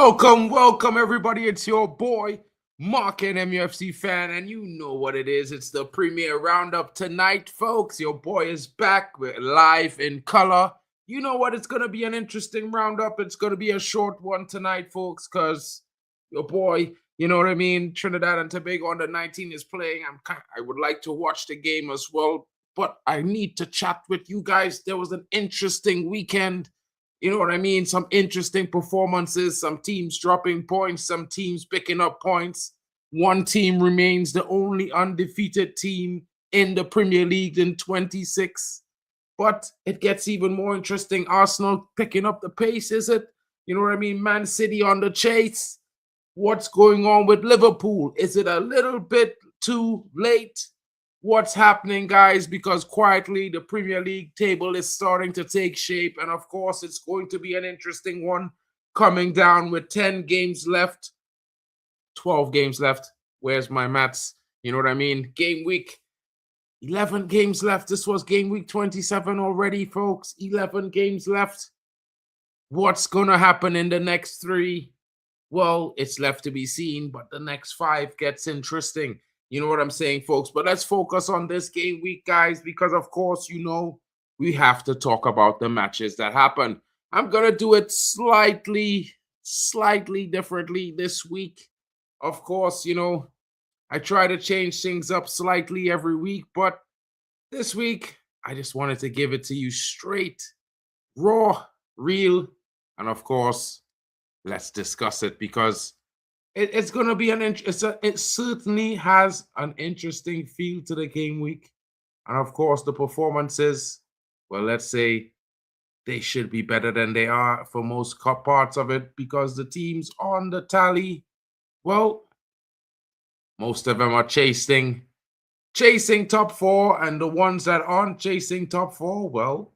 Welcome, everybody. It's your boy, MarkN MUFCFAN, and you know what it is. It's the Premier Roundup tonight, folks. Your boy is back. We're live in color. You know what? It's going to be an interesting roundup. It's going to be a short one tonight, folks, because your boy, you know what I mean, Trinidad and Tobago under 19 is playing. I would like to watch the game as well, but I need to chat with you guys. There was an interesting weekend. You know what I mean? Some interesting performances, some teams dropping points, some teams picking up points. One team remains the only undefeated team in the Premier League in 26. But it gets even more interesting. Arsenal picking up the pace, is it? You know what I mean? Man City on the chase. What's going on with Liverpool? Is it a little bit too late? What's happening, guys? Because quietly the Premier League table is starting to take shape, and of course it's going to be an interesting one coming down with 10 games left, 12 games left. Where's my maths? You know what I mean? Game week, 11 games left. This was game week 27 already, folks. 11 games left. What's gonna happen in the next 3? Well, it's left to be seen, but the next 5 gets interesting. You know what I'm saying, folks? But let's focus on this game week, guys, because, of course, you know, we have to talk about the matches that happen. I'm going to do it slightly differently this week. Of course, you know, I try to change things up slightly every week, but this week, I just wanted to give it to you straight, raw, real, and, of course, let's discuss it because it's going to be it certainly has an interesting feel to the game week. And of course, the performances, well, let's say they should be better than they are for most parts of it because the teams on the tally, well, most of them are chasing top 4, and the ones that aren't chasing top 4, well,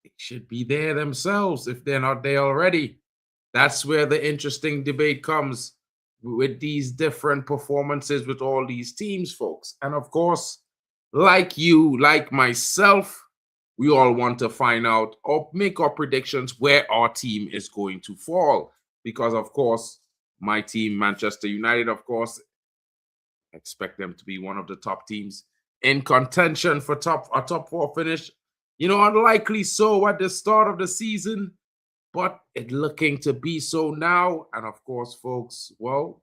they should be there themselves if they're not there already. That's where the interesting debate comes with these different performances with all these teams, folks. And of course, like you, like myself, we all want to find out or make our predictions where our team is going to fall. Because, of course, my team, Manchester United, of course, I expect them to be one of the top teams in contention for a top 4 finish. You know, unlikely so at the start of the season, but it's looking to be so now. And of course, folks, well,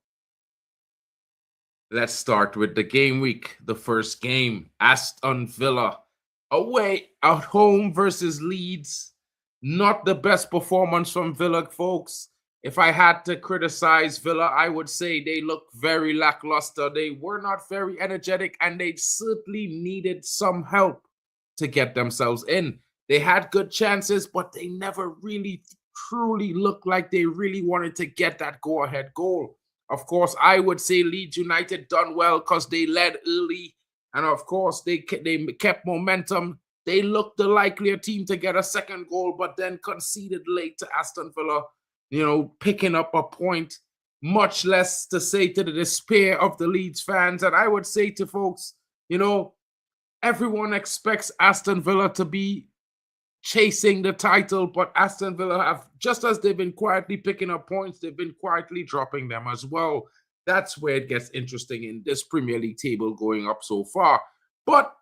let's start with the game week. The first game, Aston Villa away at home versus Leeds. Not the best performance from Villa, folks. If I had to criticize Villa, I would say they look very lackluster. They were not very energetic, and they certainly needed some help to get themselves in. They had good chances, but they never really truly looked like they really wanted to get that go-ahead goal. Of course, I would say Leeds United done well because they led early, and of course, they kept momentum. They looked the likelier team to get a second goal, but then conceded late to Aston Villa, you know, picking up a point, much less to say to the despair of the Leeds fans. And I would say to folks, you know, everyone expects Aston Villa to be chasing the title, but Aston Villa have, just as they've been quietly picking up points, they've been quietly dropping them as well. That's where it gets interesting in this Premier League table going up so far. But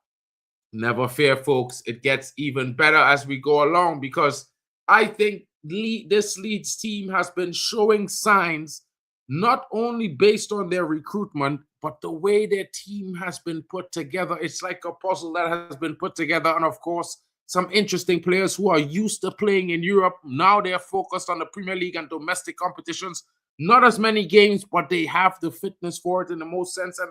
never fear, folks, it gets even better as we go along because I think this Leeds team has been showing signs, not only based on their recruitment, but the way their team has been put together. It's like a puzzle that has been put together. And of course, some interesting players who are used to playing in Europe. Now they're focused on the Premier League and domestic competitions. Not as many games, but they have the fitness for it in the most sense. And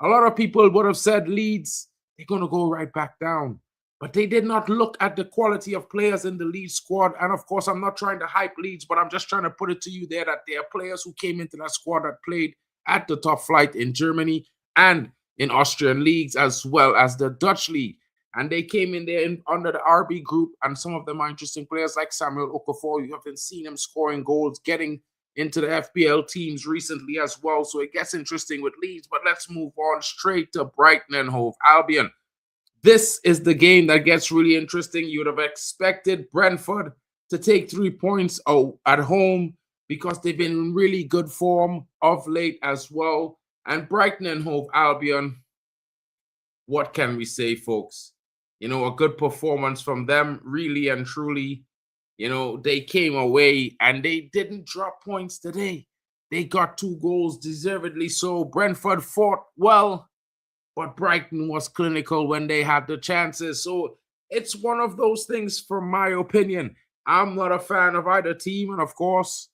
a lot of people would have said Leeds, they're going to go right back down. But they did not look at the quality of players in the Leeds squad. And of course, I'm not trying to hype Leeds, but I'm just trying to put it to you there that there are players who came into that squad that played at the top flight in Germany and in Austrian leagues, as well as the Dutch league. And they came in there under the RB group, and some of them are interesting players like Samuel Okafor. You haven't seen him scoring goals, getting into the FPL teams recently as well. So it gets interesting with Leeds. But let's move on straight to Brighton and Hove Albion. This is the game that gets really interesting. You would have expected Brentford to take 3 points at home because they've been in really good form of late as well. And Brighton and Hove Albion, what can we say, folks? You know, a good performance from them, really and truly. You know, they came away and they didn't drop points today. They got 2 goals, deservedly so. Brentford fought well, but Brighton was clinical when they had the chances. So it's one of those things, from my opinion. I'm not a fan of either team, and of course,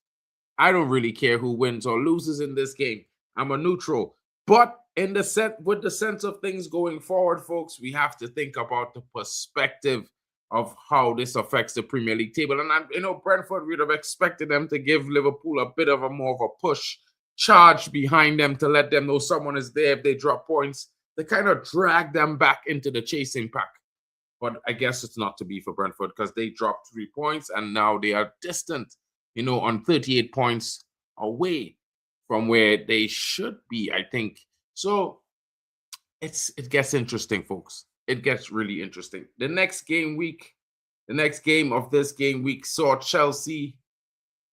I don't really care who wins or loses in this game. I'm a neutral. But in the with the sense of things going forward, folks, we have to think about the perspective of how this affects the Premier League table. And Brentford, we'd have expected them to give Liverpool a bit of a more of a push charge behind them to let them know someone is there if they drop points, to kind of drag them back into the chasing pack. But I guess it's not to be for Brentford, because they dropped 3 points and now they are distant, on 38 points away from where they should be, I think. So it gets interesting, folks. It gets really interesting. The next game of this game week saw Chelsea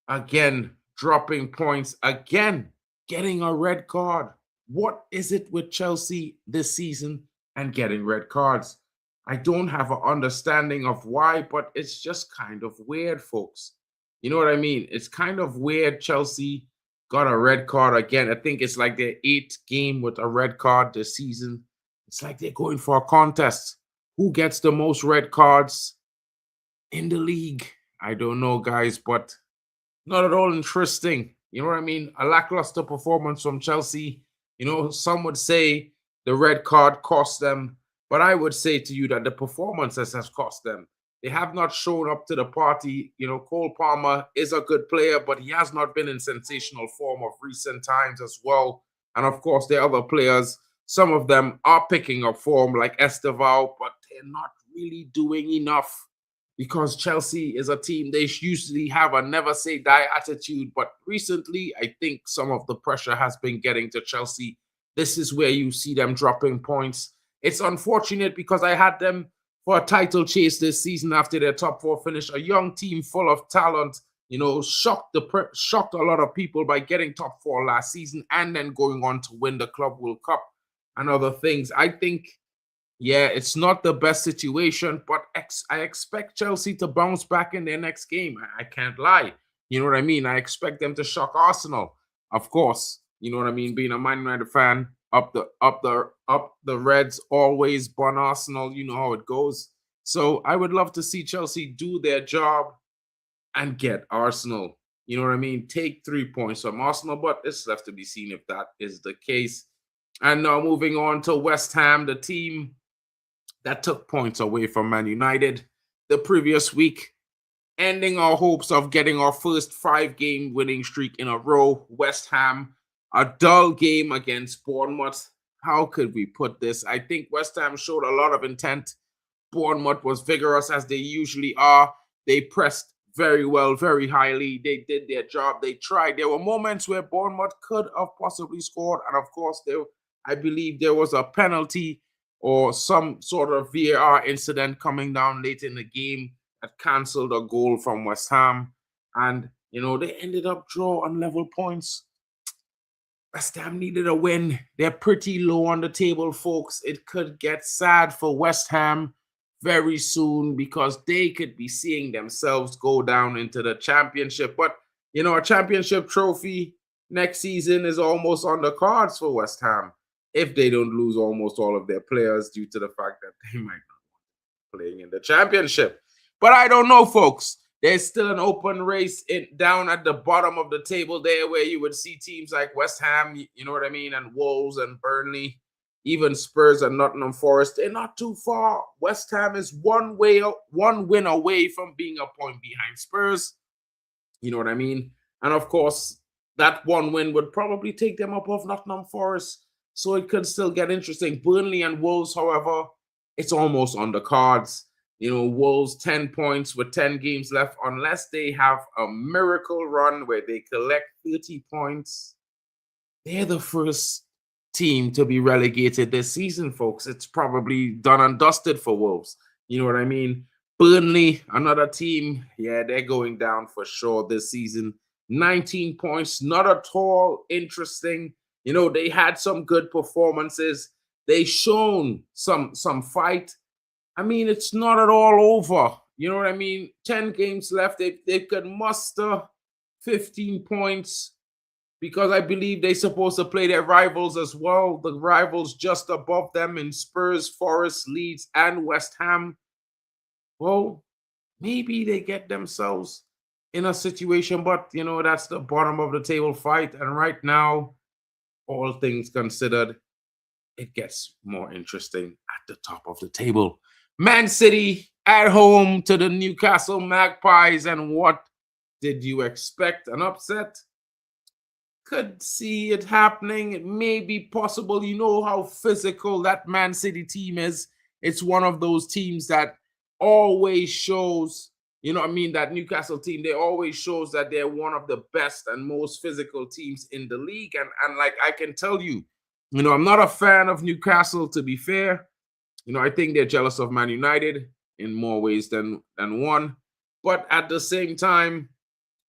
again dropping points, again getting a red card. What is it with Chelsea this season and getting red cards? I don't have an understanding of why, but it's just kind of weird, folks. You know what I mean? It's kind of weird. Chelsea got a red card again. I think it's like their 8th game with a red card this season. It's like they're going for a contest. Who gets the most red cards in the league? I don't know, guys, but not at all interesting. You know what I mean? A lackluster performance from Chelsea. Some would say the red card cost them, but I would say to you that the performances has cost them. They have not shown up to the party. Cole Palmer is a good player, but he has not been in sensational form of recent times as well. And of course, the other players, some of them are picking up form, like Estevao, but they're not really doing enough, because Chelsea is a team, they usually have a never say die attitude. But recently, I think some of the pressure has been getting to Chelsea. This is where you see them dropping points. It's unfortunate, because I had them for a title chase this season after their top 4 finish. A young team full of talent, shocked a lot of people by getting top 4 last season and then going on to win the Club World Cup and other things. I think, yeah, it's not the best situation, but I expect Chelsea to bounce back in their next game. I can't lie. You know what I mean? I expect them to shock Arsenal, of course. You know what I mean? Being a Man United fan, up the Reds, always bun Arsenal. You know how it goes. So I would love to see Chelsea do their job and get Arsenal. You know what I mean? Take 3 points from Arsenal, but it's left to be seen if that is the case. And now moving on to West Ham, the team that took points away from Man United the previous week, ending our hopes of getting our first 5-game winning streak in a row. West Ham, a dull game against Bournemouth. How could we put this? I think West Ham showed a lot of intent. Bournemouth was vigorous, as they usually are. They pressed very well, very highly. They did their job. They tried. There were moments where Bournemouth could have possibly scored. And of course, I believe there was a penalty or some sort of VAR incident coming down late in the game that cancelled a goal from West Ham. And, they ended up draw on level points. West Ham needed a win. They're pretty low on the table, folks. It could get sad for West Ham very soon, because they could be seeing themselves go down into the championship. But, a championship trophy next season is almost on the cards for West Ham, if they don't lose almost all of their players due to the fact that they might not be playing in the championship. But I don't know, folks. There's still an open race down at the bottom of the table there, where you would see teams like West Ham, you know what I mean, and Wolves and Burnley, even Spurs and Nottingham Forest. They're not too far. West Ham is one win away from being a point behind Spurs. You know what I mean? And of course, that one win would probably take them above Nottingham Forest. So it could still get interesting. Burnley and Wolves, however, it's almost on the cards. Wolves 10 points with 10 games left, unless they have a miracle run where they collect 30 points. They're the first team to be relegated this season, folks. It's probably done and dusted for Wolves. You know what I mean? Burnley, another team, yeah, they're going down for sure this season. 19 points, not at all interesting. You know, they had some good performances. They shown some fight. I mean, it's not at all over. You know what I mean? 10 games left. They could muster 15 points because I believe they're supposed to play their rivals as well. The rivals just above them in Spurs, Forest, Leeds, and West Ham. Well, maybe they get themselves in a situation, but, you know, that's the bottom of the table fight. And right now, all things considered, it gets more interesting at the top of the table. Man City at home to the Newcastle Magpies. And what did you expect? An upset? Could see it happening. It may be possible. You know how physical that Man City team is. It's one of those teams that always shows, you know what I mean, that Newcastle team, they always shows that they're one of the best and most physical teams in the league. And like I can tell you, you know, I'm not a fan of Newcastle, to be fair. You know, I think they're jealous of Man United in more ways than one. But at the same time,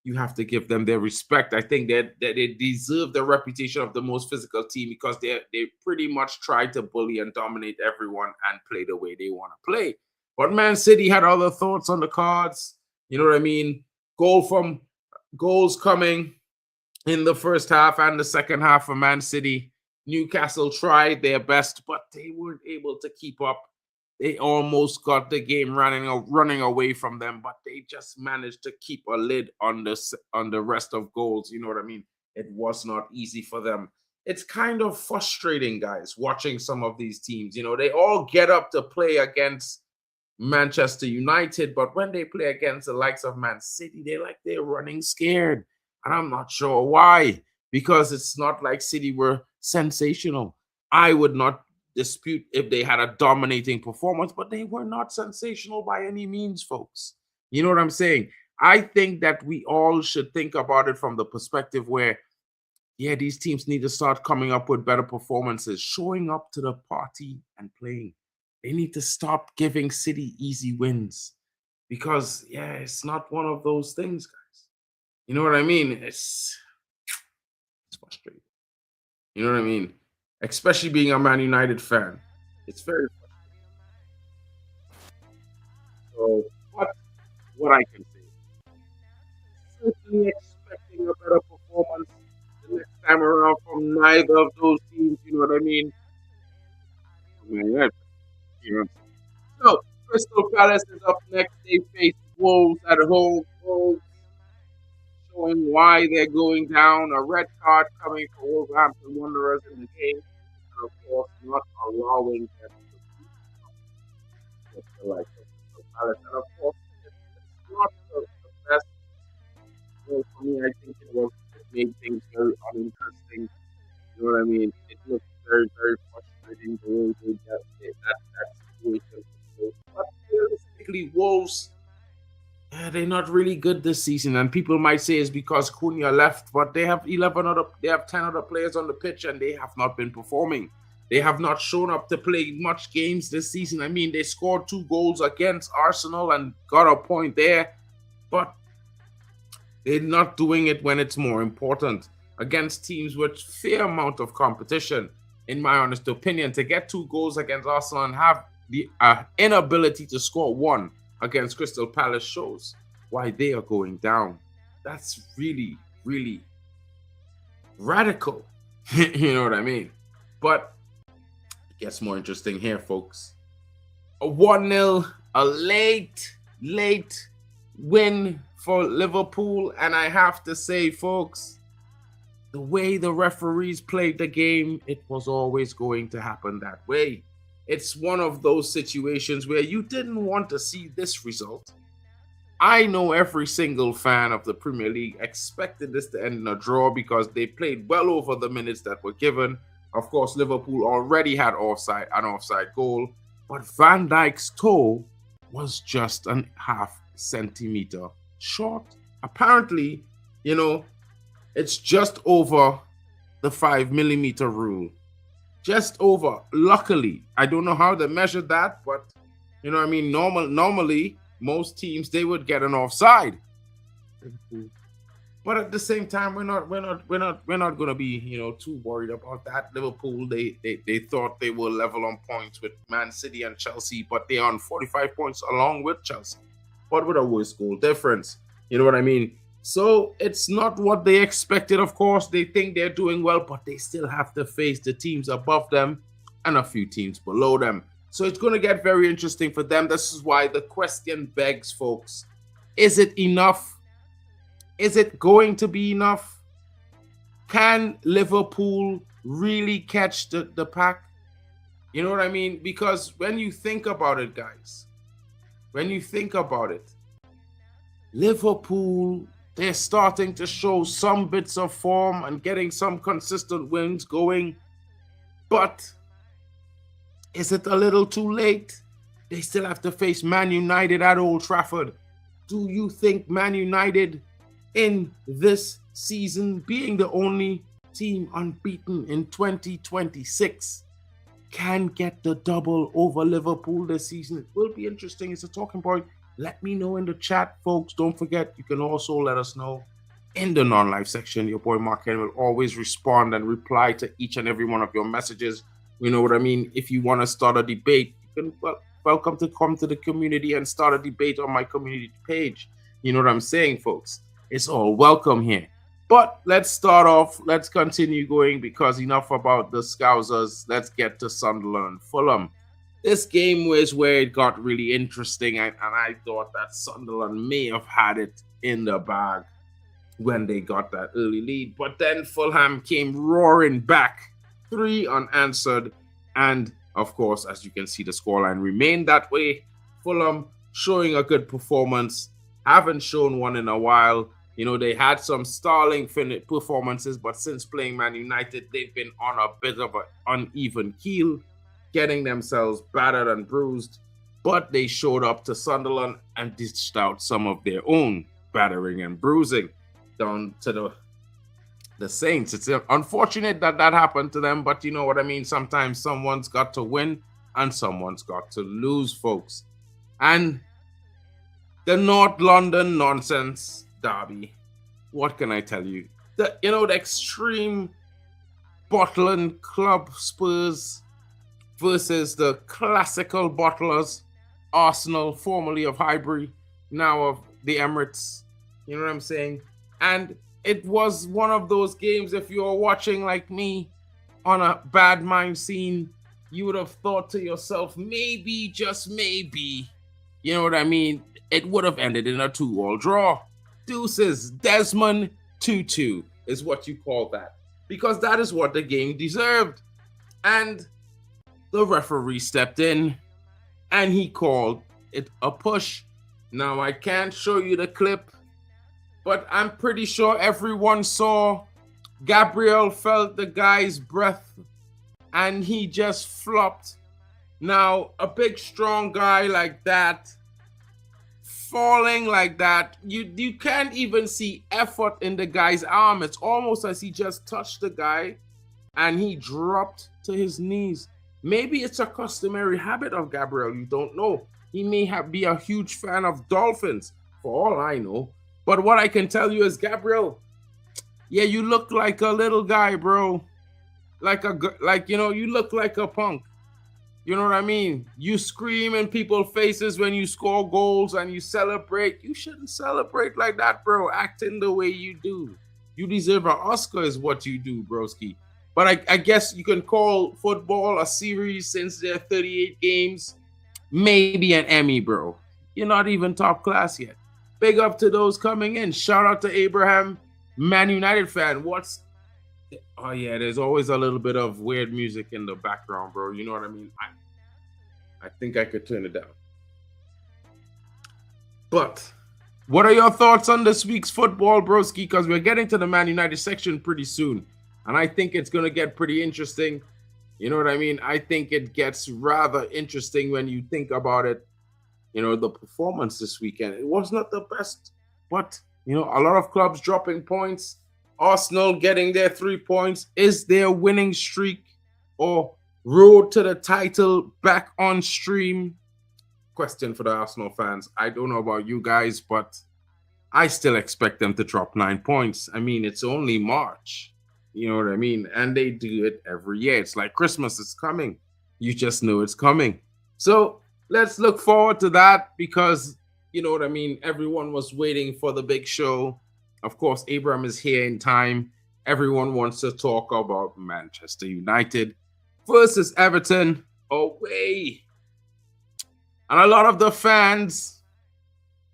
you have to give them their respect. I think that they deserve the reputation of the most physical team because they pretty much try to bully and dominate everyone and play the way they want to play. But Man City had other thoughts on the cards. You know what I mean? Goals coming in the first half and the second half for Man City. Newcastle tried their best, but they weren't able to keep up. They almost got the game running away from them, but they just managed to keep a lid on the rest of goals. You know what I mean? It was not easy for them. It's kind of frustrating, guys, watching some of these teams. You know, they all get up to play against Manchester United, but when they play against the likes of Man City, they're running scared. And I'm not sure why, because it's not like City were sensational. I would not dispute if they had a dominating performance, but they were not sensational by any means, folks. You know what I'm saying? I think that we all should think about it from the perspective where, yeah, these teams need to start coming up with better performances, showing up to the party and playing. They need to stop giving City easy wins because, yeah, it's not one of those things, guys. You know what I mean? It's frustrating. You know what I mean? Especially being a Man United fan. It's very frustrating. So, what I can say, certainly expecting a better performance the next time around from neither of those teams. You know what I mean? Man, so, Crystal Palace is up next. They face Wolves at home. Wolves showing why they're going down. A red card coming for Wolverhampton Wanderers in the game. And of course, not allowing them to beat the like Crystal Palace. And of course, it's not the best goal for me. I think it made things very uninteresting. You know what I mean? It looked very, very frustrating the way they got that situation. But realistically, Wolves, they're not really good this season, and people might say it's because Cunha left, but they have 10 other players on the pitch, and they have not been performing. They have not shown up to play much games this season. I mean, they scored 2 goals against Arsenal and got a point there, but they're not doing it when it's more important against teams with fair amount of competition. In my honest opinion, to get 2 goals against Arsenal and have the inability to score 1 against Crystal Palace shows why they are going down. That's really, really radical. You know what I mean? But it gets more interesting here, folks. A 1-0, a late win for Liverpool. And I have to say, folks, the way the referees played the game, it was always going to happen that way. It's one of those situations where you didn't want to see this result. I know every single fan of the Premier League expected this to end in a draw because they played well over the minutes that were given. Of course, Liverpool already had an offside goal, but Van Dijk's toe was just a half centimeter short. Apparently, you know, it's just over the 5mm rule. Just over. Luckily, I don't know how they measured that, but you know what I mean? Normally, most teams, they would get an offside. But at the same time, we're not gonna be, too worried about that. Liverpool, they thought they were level on points with Man City and Chelsea, but they're on 45 points along with Chelsea, but with a worse goal difference. You know what I mean? So it's not what they expected. Of course, they think they're doing well, but they still have to face the teams above them and a few teams below them. So it's going to get very interesting for them. This is why the question begs, folks: is it enough? Is it going to be enough? Can Liverpool really catch the pack? You know what I mean? Because when you think about it, guys, when you think about it, Liverpool, they're starting to show some bits of form and getting some consistent wins going. But is it a little too late? They still have to face Man United at Old Trafford. Do you think Man United in this season, being the only team unbeaten in 2026, can get the double over Liverpool this season? It will be interesting. It's a talking point. Let me know in the chat, folks. Don't forget, you can also let us know in the non-live section. Your boy MarkN will always respond and reply to each and every one of your messages. You know what I mean? If you want to start a debate, you can welcome to come to the community and start a debate on my community page. You know what I'm saying, folks? It's all welcome here. But let's start off. Let's continue going, because enough about the Scousers. Let's get to Sunderland, Fulham. This game was where it got really interesting, and I thought that Sunderland may have had it in the bag when they got that early lead. But then Fulham came roaring back, 3 unanswered, and of course, as you can see, the scoreline remained that way. Fulham showing a good performance, haven't shown one in a while. You know, they had some sterling performances, but since playing Man United, they've been on a bit of an uneven keel, getting themselves battered and bruised. But they showed up to Sunderland and dished out some of their own battering and bruising down to the Saints. It's unfortunate that happened to them, but you know what I mean? Sometimes someone's got to win and someone's got to lose, folks. And the North London nonsense derby, what can I tell you? The extreme bottling club Spurs versus the classical bottlers Arsenal, formerly of Highbury, now of the Emirates. You know what I'm saying? And it was one of those games, if you were watching like me on a bad mind scene, you would have thought to yourself, maybe, just maybe, you know what I mean, it would have ended in a 2-2 draw. Deuces, Desmond Tutu is what you call that, because that is what the game deserved. And the referee stepped in and he called it a push. Now, I can't show you the clip, but I'm pretty sure everyone saw Gabriel felt the guy's breath and he just flopped. Now, a big, strong guy like that, falling like that, you can't even see effort in the guy's arm. It's almost as he just touched the guy and he dropped to his knees. Maybe it's a customary habit of Gabriel. You don't know. He may be a huge fan of dolphins, for all I know. But what I can tell you is, Gabriel, yeah, you look like a little guy, bro. You look like a punk. You know what I mean? You scream in people's faces when you score goals and you celebrate. You shouldn't celebrate like that, bro. Acting the way you do. You deserve an Oscar is what you do, broski. But I guess you can call football a series since there are 38 games. Maybe an Emmy, bro. You're not even top class yet. Big up to those coming in. Shout out to Abraham, Man United fan. Oh, yeah, there's always a little bit of weird music in the background, bro. You know what I mean? I think I could turn it down. But what are your thoughts on this week's football, broski? Because we're getting to the Man United section pretty soon. And I think it's going to get pretty interesting. You know what I mean? I think it gets rather interesting when you think about it. You know, the performance this weekend, it was not the best. But, a lot of clubs dropping points. Arsenal getting their 3 points. Is their winning streak or road to the title back on stream? Question for the Arsenal fans. I don't know about you guys, but I still expect them to drop 9 points. I mean, it's only March. You know what I mean? And they do it every year. It's like Christmas is coming. You just know it's coming. So let's look forward to that because, you know what I mean? Everyone was waiting for the big show. Of course, Abraham is here in time. Everyone wants to talk about Manchester United versus Everton away. And a lot of the fans,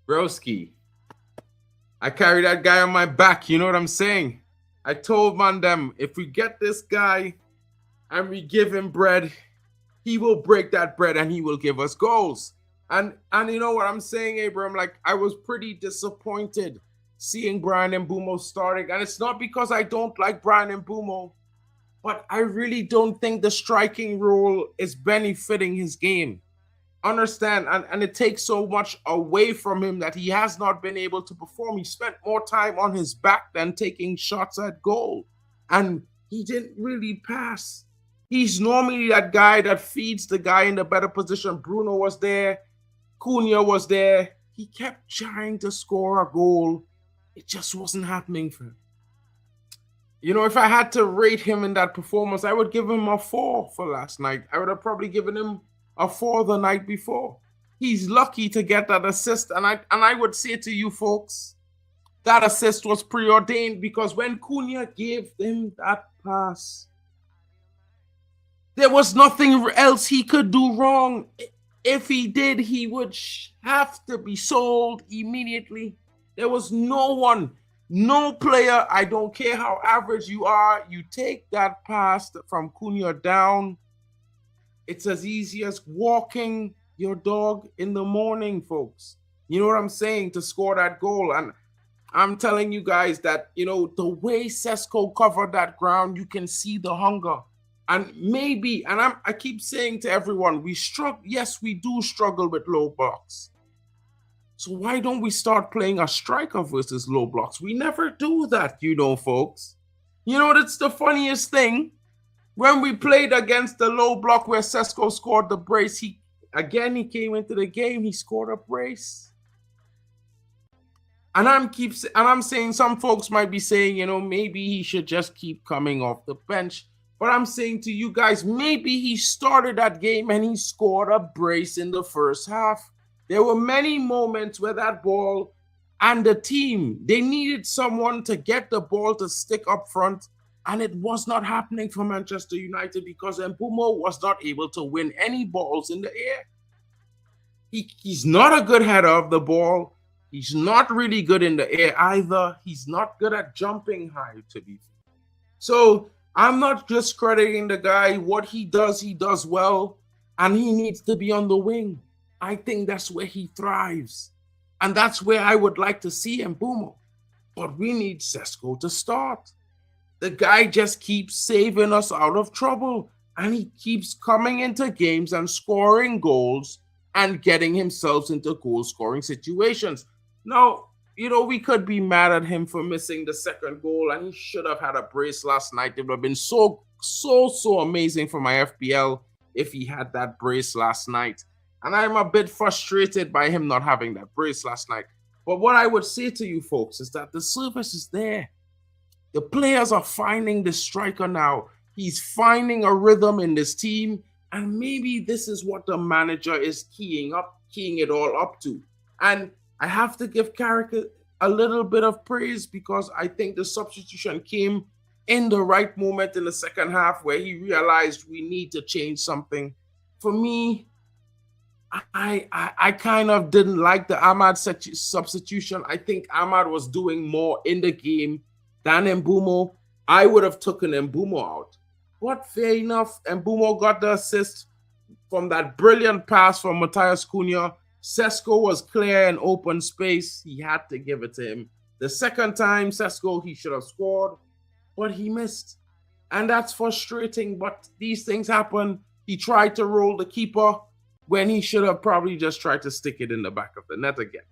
broski, I carry that guy on my back. You know what I'm saying? I told them, if we get this guy and we give him bread, he will break that bread and he will give us goals. And you know what I'm saying, Abraham? Like, I was pretty disappointed seeing Bryan Mbeumo starting. And it's not because I don't like Bryan Mbeumo, but I really don't think the striking role is benefiting his game. Understand, and it takes so much away from him that he has not been able to perform. He spent more time on his back than taking shots at goal, and he didn't really pass. He's normally that guy that feeds the guy in the better position. Bruno was there, Cunha was there. He kept trying to score a goal. It just wasn't happening for him. You know, if I had to rate him in that performance, I would give him a 4 for last night. I would have probably given him a 4 the night before. He's lucky to get that assist. And I would say to you folks, that assist was preordained because when Cunha gave him that pass, there was nothing else he could do wrong. If he did, he would have to be sold immediately. There was no one, no player, I don't care how average you are, you take that pass from Cunha down. It's as easy as walking your dog in the morning, folks. You know what I'm saying? To score that goal. And I'm telling you guys that, you know, the way Sesko covered that ground, you can see the hunger. And maybe, and I keep saying to everyone, we struggle. Yes, we do struggle with low blocks. So why don't we start playing a striker versus low blocks? We never do that, you know, folks. You know, that's the funniest thing. When we played against the low block where Sesko scored the brace, he came into the game, he scored a brace. And I'm saying some folks might be saying, you know, maybe he should just keep coming off the bench. But I'm saying to you guys, maybe he started that game and he scored a brace in the first half. There were many moments where that ball and the team, they needed someone to get the ball to stick up front. And it was not happening for Manchester United because Mbeumo was not able to win any balls in the air. He's not a good header of the ball. He's not really good in the air either. He's not good at jumping high, to be fair. So I'm not just crediting the guy. What he does well. And he needs to be on the wing. I think that's where he thrives. And that's where I would like to see Mbeumo. But we need Sesko to start. The guy just keeps saving us out of trouble. And he keeps coming into games and scoring goals and getting himself into goal-scoring situations. Now, you know, we could be mad at him for missing the second goal, and he should have had a brace last night. It would have been so amazing for my FPL if he had that brace last night. And I'm a bit frustrated by him not having that brace last night. But what I would say to you folks is that the service is there. The players are finding the striker now. He's finding a rhythm in this team. And maybe this is what the manager is keying it all up to. And I have to give Carrick a little bit of praise because I think the substitution came in the right moment in the second half where he realized we need to change something. For me, I kind of didn't like the Ahmad substitution. I think Ahmad was doing more in the game than Mbeumo. I would have taken Mbeumo out. But fair enough, Mbeumo got the assist from that brilliant pass from Matthias Cunha. Sesko was clear in open space. He had to give it to him. The second time, Sesko, he should have scored, but he missed. And that's frustrating, but these things happen. He tried to roll the keeper when he should have probably just tried to stick it in the back of the net again.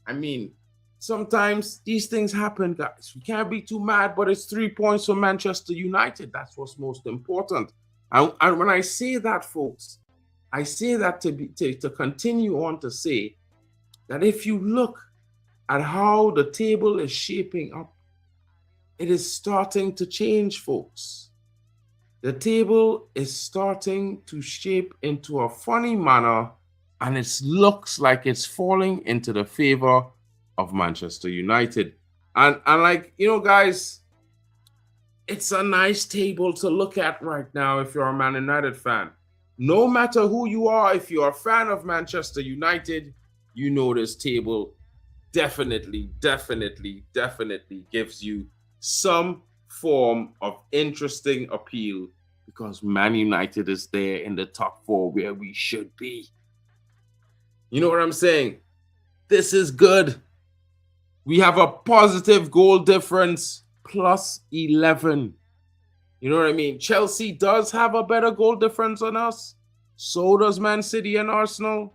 I mean, sometimes these things happen, guys. We can't be too mad, but it's 3 points for Manchester United. That's what's most important. And when I say that, folks, I say that to continue on to say that if you look at how the table is shaping up, it is starting to change, folks. The table is starting to shape into a funny manner, and it looks like it's falling into the favor of Manchester United. And like, you know, guys, it's a nice table to look at right now if you're a Man United fan. No matter who you are, if you're a fan of Manchester United, you know this table definitely gives you some form of interesting appeal because Man United is there in the top 4 where we should be. You know what I'm saying? This is good. We have a positive goal difference, plus 11. You know what I mean? Chelsea does have a better goal difference on us. So does Man City and Arsenal.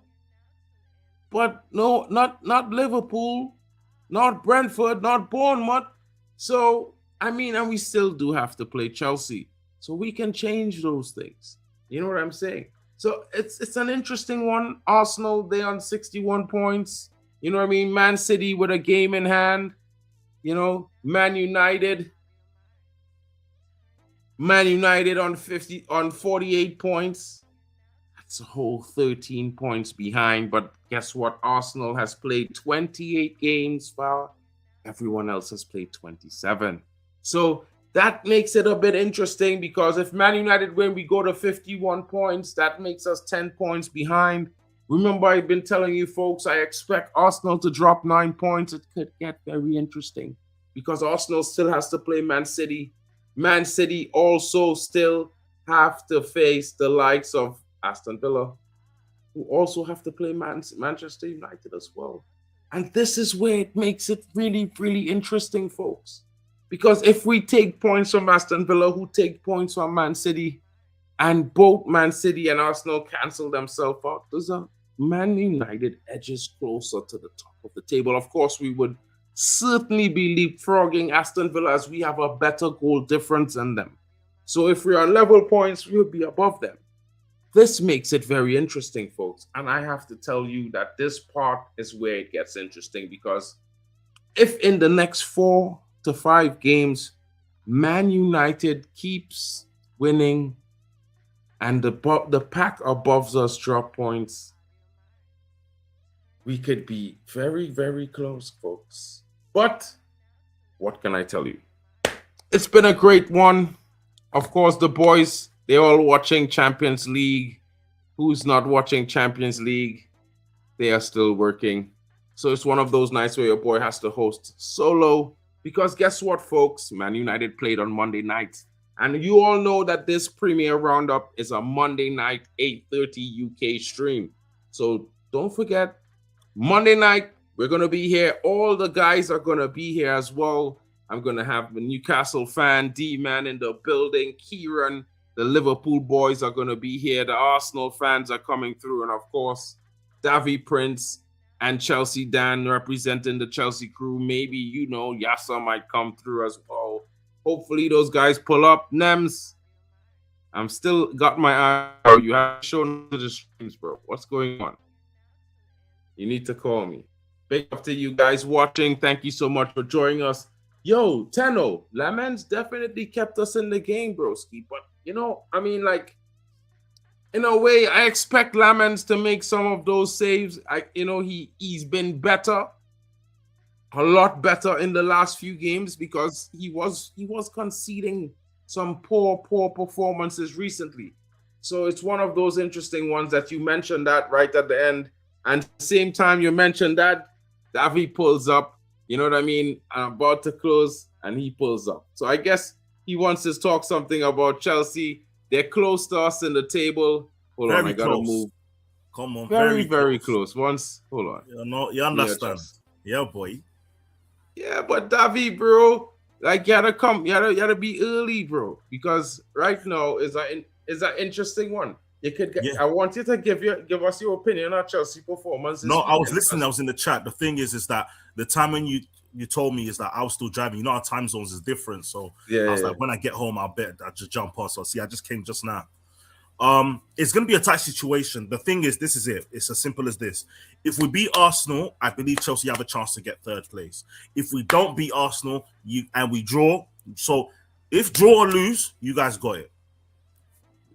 But no, not Liverpool, not Brentford, not Bournemouth. So, I mean, and we still do have to play Chelsea. So we can change those things. You know what I'm saying? So it's an interesting one. Arsenal, they're on 61 points. You know what I mean? Man City with a game in hand. You know, Man United on 48 points. That's a whole 13 points behind. But guess what? Arsenal has played 28 games, while everyone else has played 27. So that makes it a bit interesting because if Man United win, we go to 51 points. That makes us 10 points behind. Remember, I've been telling you folks, I expect Arsenal to drop 9 points. It could get very interesting because Arsenal still has to play Man City. Man City also still have to face the likes of Aston Villa, who also have to play Manchester United as well. And this is where it makes it really, really interesting, folks. Because if we take points from Aston Villa, who take points from Man City, and both Man City and Arsenal cancel themselves out, there's a Man United edges closer to the top of the table. Of course, we would certainly be leapfrogging Aston Villa as we have a better goal difference than them. So if we are on level points, we'll be above them. This makes it very interesting, folks. And I have to tell you that this part is where it gets interesting because if in the next 4 to 5 games, Man United keeps winning and the pack above us drop points, we could be very, very close, folks. But what can I tell you? It's been a great one. Of course, the boys, they're all watching Champions League. Who's not watching Champions League? They are still working. So it's one of those nights where your boy has to host solo. Because guess what, folks? Man United played on Monday night. And you all know that this Premier Roundup is a Monday night, 8:30 UK stream. So don't forget, Monday night, we're going to be here. All the guys are going to be here as well. I'm going to have the Newcastle fan, D-Man in the building, Kieran. The Liverpool boys are going to be here. The Arsenal fans are coming through. And, of course, Davy Prince and Chelsea Dan representing the Chelsea crew. Maybe, you know, Yassa might come through as well. Hopefully those guys pull up. Nems, I'm still got my eye. You haven't shown the streams, bro. What's going on? You need to call me. Big up to you guys watching. Thank you so much for joining us. Yo, Tenno, Lamans definitely kept us in the game, broski. But, you know, I mean, like, in a way, I expect Lamans to make some of those saves. He's been better, a lot better in the last few games because he was conceding some poor performances recently. So it's one of those interesting ones that you mentioned that right at the end. And at the same time, you mentioned that Davy pulls up, you know what I mean? I'm about to close, and he pulls up. So I guess he wants to talk something about Chelsea. They're close to us in the table. Hold on, I got to move. Come on, very close. Hold on. You understand. Yeah, boy. Yeah, but Davy, bro, like, you gotta be early, bro. Because right now is an interesting one. I want you to give us your opinion on Chelsea performance. No, I was listening. I was in the chat. The thing is that the time when you told me is that I was still driving. You know, our time zones is different. So I was like, when I get home, I just jump on. So see, I just came just now. It's going to be a tight situation. The thing is, this is it. It's as simple as this. If we beat Arsenal, I believe Chelsea have a chance to get third place. If we don't beat Arsenal, and we draw, so if draw or lose, you guys got it.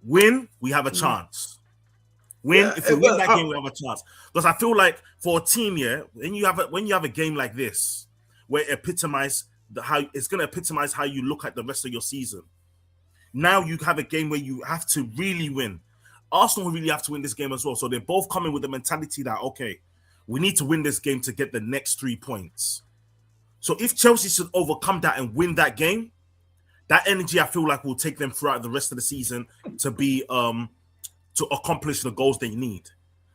Win, we have a chance. If we win that game, we have a chance. Because I feel like for a team, when you have a game like this, where it epitomizes it's going to epitomize how you look at the rest of your season. Now you have a game where you have to really win. Arsenal really have to win this game as well. So they're both coming with the mentality that, okay, we need to win this game to get the next 3 points. So if Chelsea should overcome that and win that game, that energy I feel like will take them throughout the rest of the season to be to accomplish the goals they need.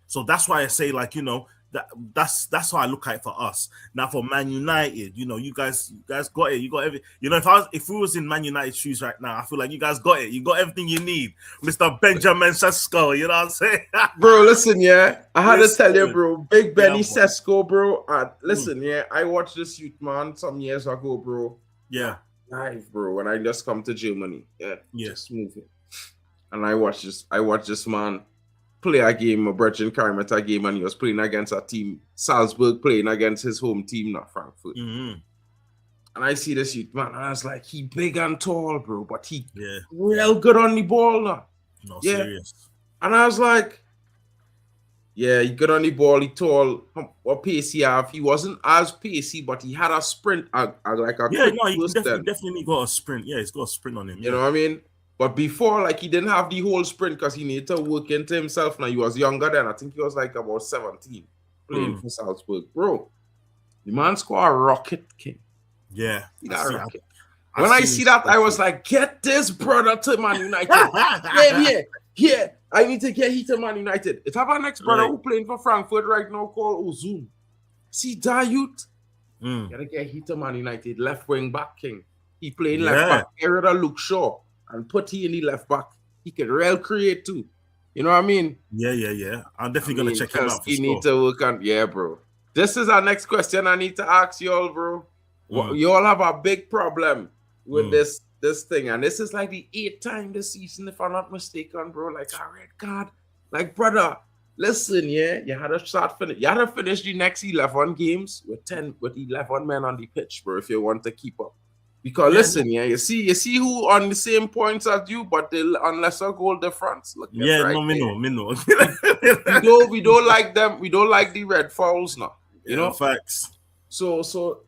So that's why I say, like, you know, that's how I look at it for us. Now for Man United, you know, you guys got it. You got everything. You know, if we was in Man United shoes right now, I feel like you guys got it. You got everything you need, Mr. Benjamin Sesko. You know what I'm saying, bro? Listen, I had to tell you, bro. Big Benny Sesko, bro. Listen, I watched this youth man some years ago, bro. Yeah, live, bro. When I just come to Germany, just moving, and I watched this man play a game, a Brethren carry a game, and he was playing against a team, Salzburg, playing against his home team, not Frankfurt. Mm-hmm. And I see this youth man, and I was like, he big and tall, bro, but he real good on the ball now. No, serious. And I was like, he good on the ball, he tall, what pace he have. He wasn't as pacey, but he had a sprint, he definitely got a sprint. Yeah, he's got a sprint on him. You know what I mean? But before, like, he didn't have the whole sprint because he needed to work into himself. Now, he was younger then. I think he was like about 17 playing for Salzburg. Bro, the man scored a rocket, king. Yeah. He got a rocket. When I see that, I was like, get this brother to Man United. I need to get him to Man United. It's our next brother who playing for Frankfurt right now called Ozun. See that youth? Gotta get him to Man United. Left wing back, king. He playing left back. Get rid of Luke Shaw and put he in the left back. He can real create too. You know what I mean? Yeah. I'm definitely gonna check him out. He need to work on. Yeah, bro. This is our next question I need to ask y'all, bro. You all have a big problem with this thing, and this is like the 8th time this season, if I'm not mistaken, bro. Like a red card. Like, brother, listen, you had to finish the next 11 games with 11 men on the pitch, bro, if you want to keep up. Because listen, you see who on the same points as you, but they on lesser goal difference. Look, me know. we don't like them. We don't like the red fouls now. You know, facts. So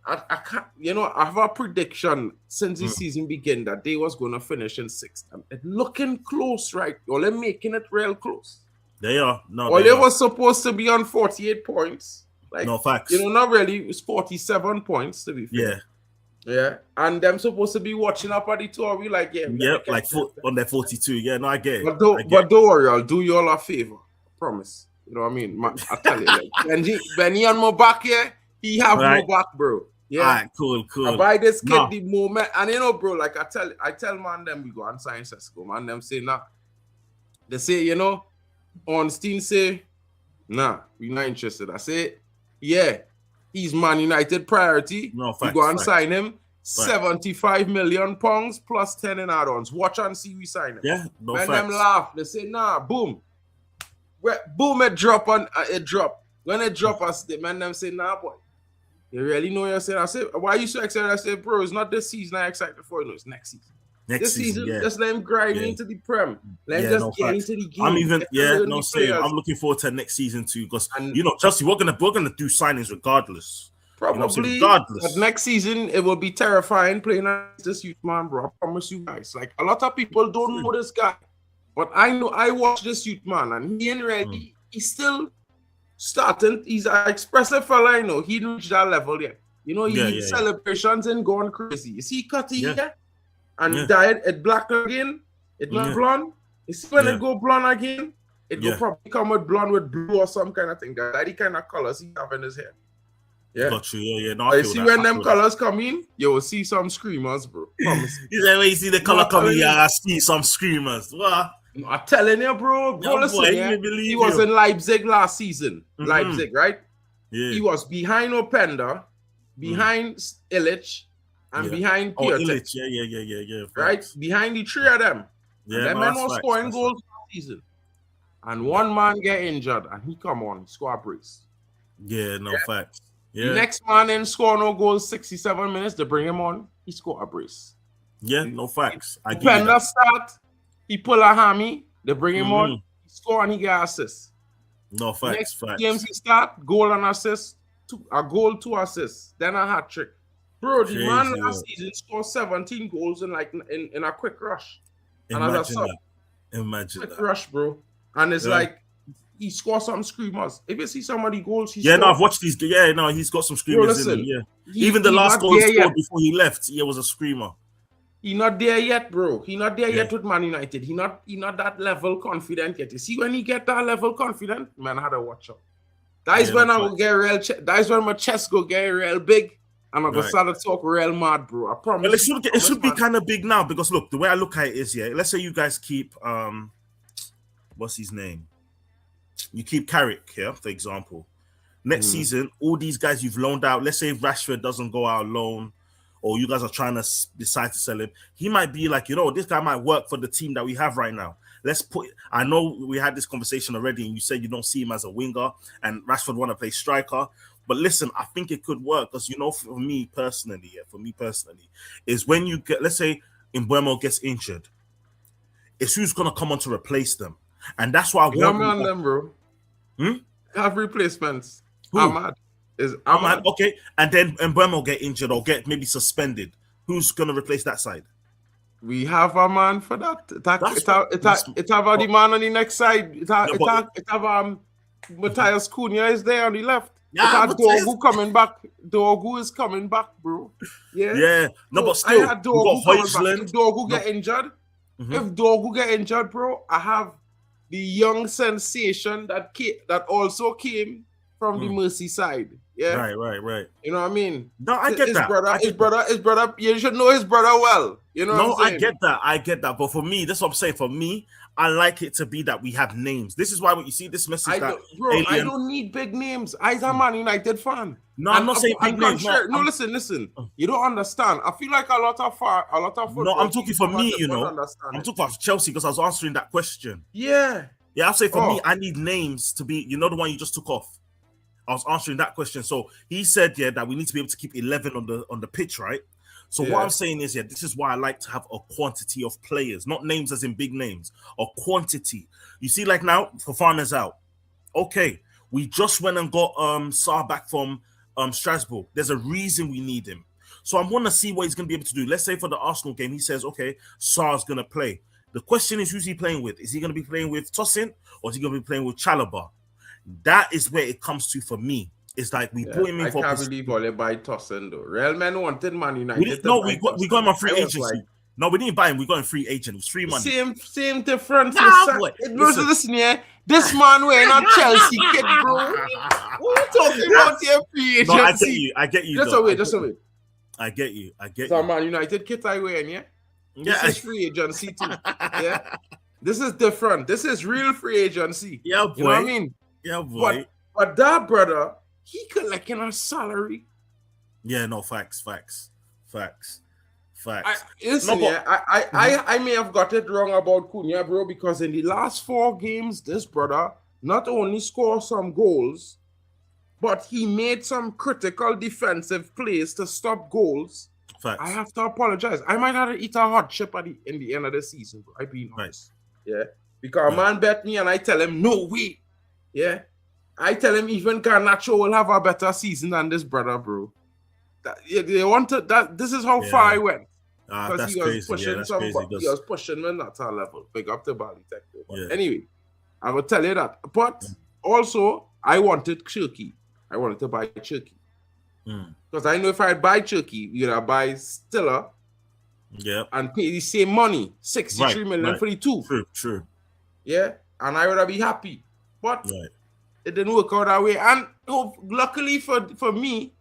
I can't. You know, I have a prediction since the season began that they was gonna finish in 6th. It's looking close, right? Well, they're making it real close. They are. No, well, they was supposed to be on 48 points. Like, no facts. You know, not really. It's 47 points to be fair. Yeah, and them supposed to be watching up at the tour. We like, like on their 42. Yeah, no, I get it. But don't worry, I'll do you all a favor. I promise. You know what I mean? I tell you, like, Benny on my back here, he have no back, bro. Yeah, all right, cool. I buy this kid the moment, and you know, bro, like I tell man them we go and sign Sesko. Man them say nah. They say, you know, Ornstein say, nah, we not interested. I say, yeah. He's Man United priority. No, facts, we go and sign him. £75 million plus 10 in add-ons. Watch and see we sign him. Yeah, no when facts. Them laugh, they say, nah, boom. Boom, it drop. When it drop us, the man them say, nah, boy. You really know you're saying? I said, why are you so excited? I said, bro, it's not this season I'm excited for. No, it's next season. This season, just let him grind into the Prem. Let him just get into the game. I'm looking forward to next season too, because you know, Chelsea, we're gonna do signings regardless. Probably, you know, regardless. But next season it will be terrifying playing against this youth man, bro. I promise you guys. Like, a lot of people don't know this guy, but I know. I watch this youth man, and he ain't ready. He's still starting. He's an expressive fella. I know he reached that level yet. You know, he celebrations and going crazy. You see, cutty here. And dyed it black again, it not blonde. You see when it go blonde again, it will probably come with blonde with blue or some kind of thing. That's the kind of colors he have in his hair. Yeah. Got you. No, you see when them colors come in, you will see some screamers, bro. Promise. You say when you see the color coming, I see some screamers. What? I'm telling you, bro. Listen, he was in Leipzig last season. Leipzig, right? Yeah. He was behind Openda, behind Illich, and behind Piatek. Yeah. Right? Behind the three of them. Yeah, that man was scoring goals season. And one man get injured and he come on, score a brace. Yeah, no facts. Yeah. The next man in score no goals, 67 minutes, they bring him on, he score a brace. Yeah, no facts. I give you Pender that. start, he pull a hammy, they bring him on, he score and he get assist. No facts. Next Facts. games he start, goal and assist, a goal, 2 assists, then a hat trick. Bro, the man last season scored 17 goals in a quick rush. Imagine that. Imagine quick that. rush, bro. And it's like he scores some screamers. If you see somebody goals, I've watched these. Yeah, no, he's got some screamers in him. Yeah, even the last goal he scored before he left, was a screamer. He not there yet, bro. He not there yet with Man United. He not that level confident yet. You see, when he get that level confident, man, I had to watch out. That's when I will get real. That's when my chest go get real big, and I'm gonna start to talk real mad, bro. I promise. Well, it should be kind of big now because look, the way I look at it is, let's say you guys keep what's his name? You keep Carrick here, for example. Next season, all these guys you've loaned out. Let's say if Rashford doesn't go out loan, or you guys are trying to decide to sell him, he might be like, this guy might work for the team that we have right now. I know we had this conversation already, and you said you don't see him as a winger, and Rashford want to play striker. But listen, I think it could work because for me personally, is when you get, let's say, Mbeumo gets injured, it's who's gonna come on to replace them, and that's why I want on them, bro. Have replacements. Who? Ahmad. Okay, and then Mbeumo get injured or get maybe suspended. Who's gonna replace that side? We have a man for that. It have the man on the next side. It have Matthias Cunha is there on the left. Yeah, Dorgu coming back. Dorgu is coming back, bro. Yeah. No, but still, we got Højlund. If Dorgu get injured, bro, I have the young sensation that also came from the Mercy side. Yeah. Right. You know what I mean? No, I get that. His brother, you should know his brother well. You know what I'm saying? I get that. But for me, that's what I'm saying. For me, I like it to be that we have names. This is why when you see this message I don't need big names. I'm a Man United fan. No, I'm not saying big names. No, listen. You don't understand. I feel like a lot of football. No, I'm talking for me, I'm talking about Chelsea because I was answering that question. Yeah, I'll say for me, I need names to be, the one you just took off. I was answering that question. So he said, that we need to be able to keep 11 on the pitch, right? So what I'm saying is, this is why I like to have a quantity of players, not names as in big names, a quantity. You see, like now, Fofana's out. Okay, we just went and got Sarr back from Strasbourg. There's a reason we need him. So I want to see what he's going to be able to do. Let's say for the Arsenal game, he says, okay, Sarr's going to play. The question is, who's he playing with? Is he going to be playing with Tosin or is he going to be playing with Chalobah? That is where it comes to for me. It's like we put him in for. I can't believe all they buy Tosin though. Real men wanted Man United. We got him on free agency. No, we didn't buy him. We got him free agent. It was free money. Same difference. Listen here. This man wearing a Chelsea kit, bro. What are you talking about here? Free agency. No, I get you. Just a wait. I get you. So Man United kit I wearing, yeah? This is free agency too. Yeah. This is different. This is real free agency. Yeah, boy. You know what I mean? Yeah, boy. But that brother, he collecting a salary. Yeah, no, facts. I may have got it wrong about Cunha, bro, because in the last 4 games, this brother not only scored some goals, but he made some critical defensive plays to stop goals. Facts. I have to apologize. I might have to eat a hot chip in the end of the season, bro. I be honest. Yeah. Because a man bet me and I tell him, no way. Yeah. I tell him even Garnacho will have a better season than this brother, bro. This is how far I went. Because he was pushing he was pushing me at our level. Big up to Bali Tech. Anyway, I will tell you that. But also, I wanted Cherky. I wanted to buy Cherky. Because I know if I buy Cherky, you're gonna buy Stiller and pay the same money, 63 million for the 2. True. Yeah, and I would be happy. But it didn't work out that way. And luckily for me,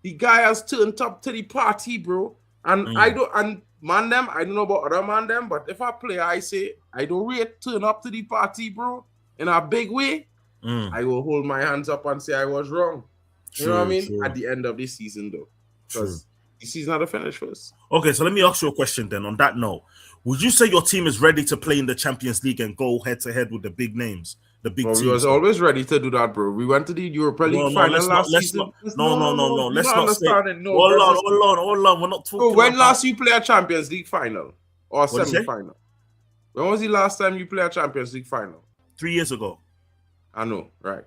the guy has turned up to the party, bro. And I don't know about other man them, but if I play, I say I don't rate turn up to the party, bro, in a big way. I will hold my hands up and say I was wrong. You know what I mean? True. At the end of this season, though. Because the season had to finish first. Okay, so let me ask you a question then on that note. Would you say your team is ready to play in the Champions League and go head to head with the big names, the big teams? We was always ready to do that, bro. We went to the Europa League final last season. No. Let's not say. Hold on. We're not talking. Bro, when last you play a Champions League final or semi-final? When was the last time you played a Champions League final? 3 years ago. I know, right?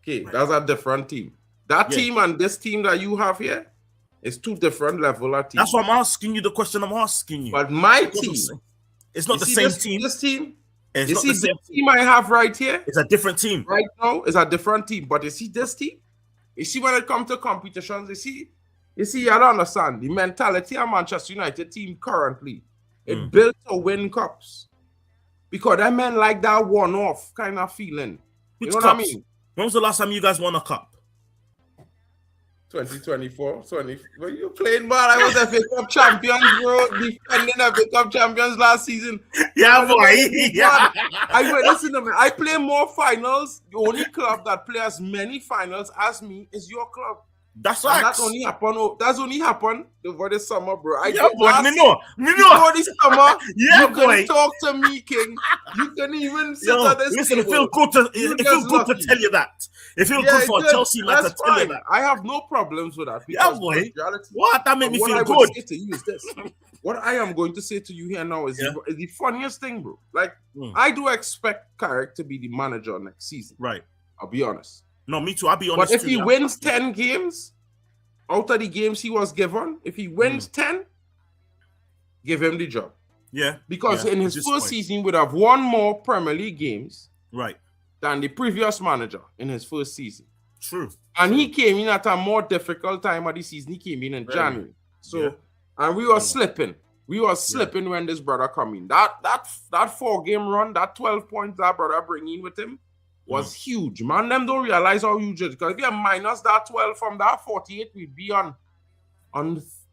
Okay, that's a different team. That team and this team that you have here is two different level of teams. That's why I'm asking you the question I'm asking you. But my team, it's not the same team. This team, it's you not see the same this team I have right here? It's a different team. Right now, it's a different team. But you see this team? You see when it comes to competitions, you see, I don't understand. The mentality of Manchester United team currently, it built to win cups. Because that man like that one-off kind of feeling. Which you know cups? what I mean? When was the last time you guys won a cup? 2024. When you playing ball, I was a FA Cup champions, bro. Defending FA Cup champions last season. Yeah, boy. Yeah. Listen to me. I play more finals. The only club that plays as many finals as me is your club. That's right. That's only happened over the summer, bro. Me know. Before this summer, yeah, you boy. can talk to me, King. You can even sit at this listen, table. it feels good to tell you that. It feels good for a Chelsea man to tell you that. I have no problems with that. Yeah, boy. What? That made me feel good. What I would say to you is this. What I am going to say to you here now is the funniest thing, bro. Like, I do expect Carrick to be the manager next season. Right. I'll be honest. No, me too. I'll be honest. But if he wins 10 games out of the games he was given, if he wins 10, give him the job. Yeah. Because in his first season, he would have won more Premier League games than the previous manager in his first season. True. And he came in at a more difficult time of the season. He came in January. So, and we were slipping. We were slipping when this brother come in. That 4-game run, that 12 points that brother bring in with him, was huge. Man, them don't realize how huge it is. Because if you minus that 12 from that 48, we'd be on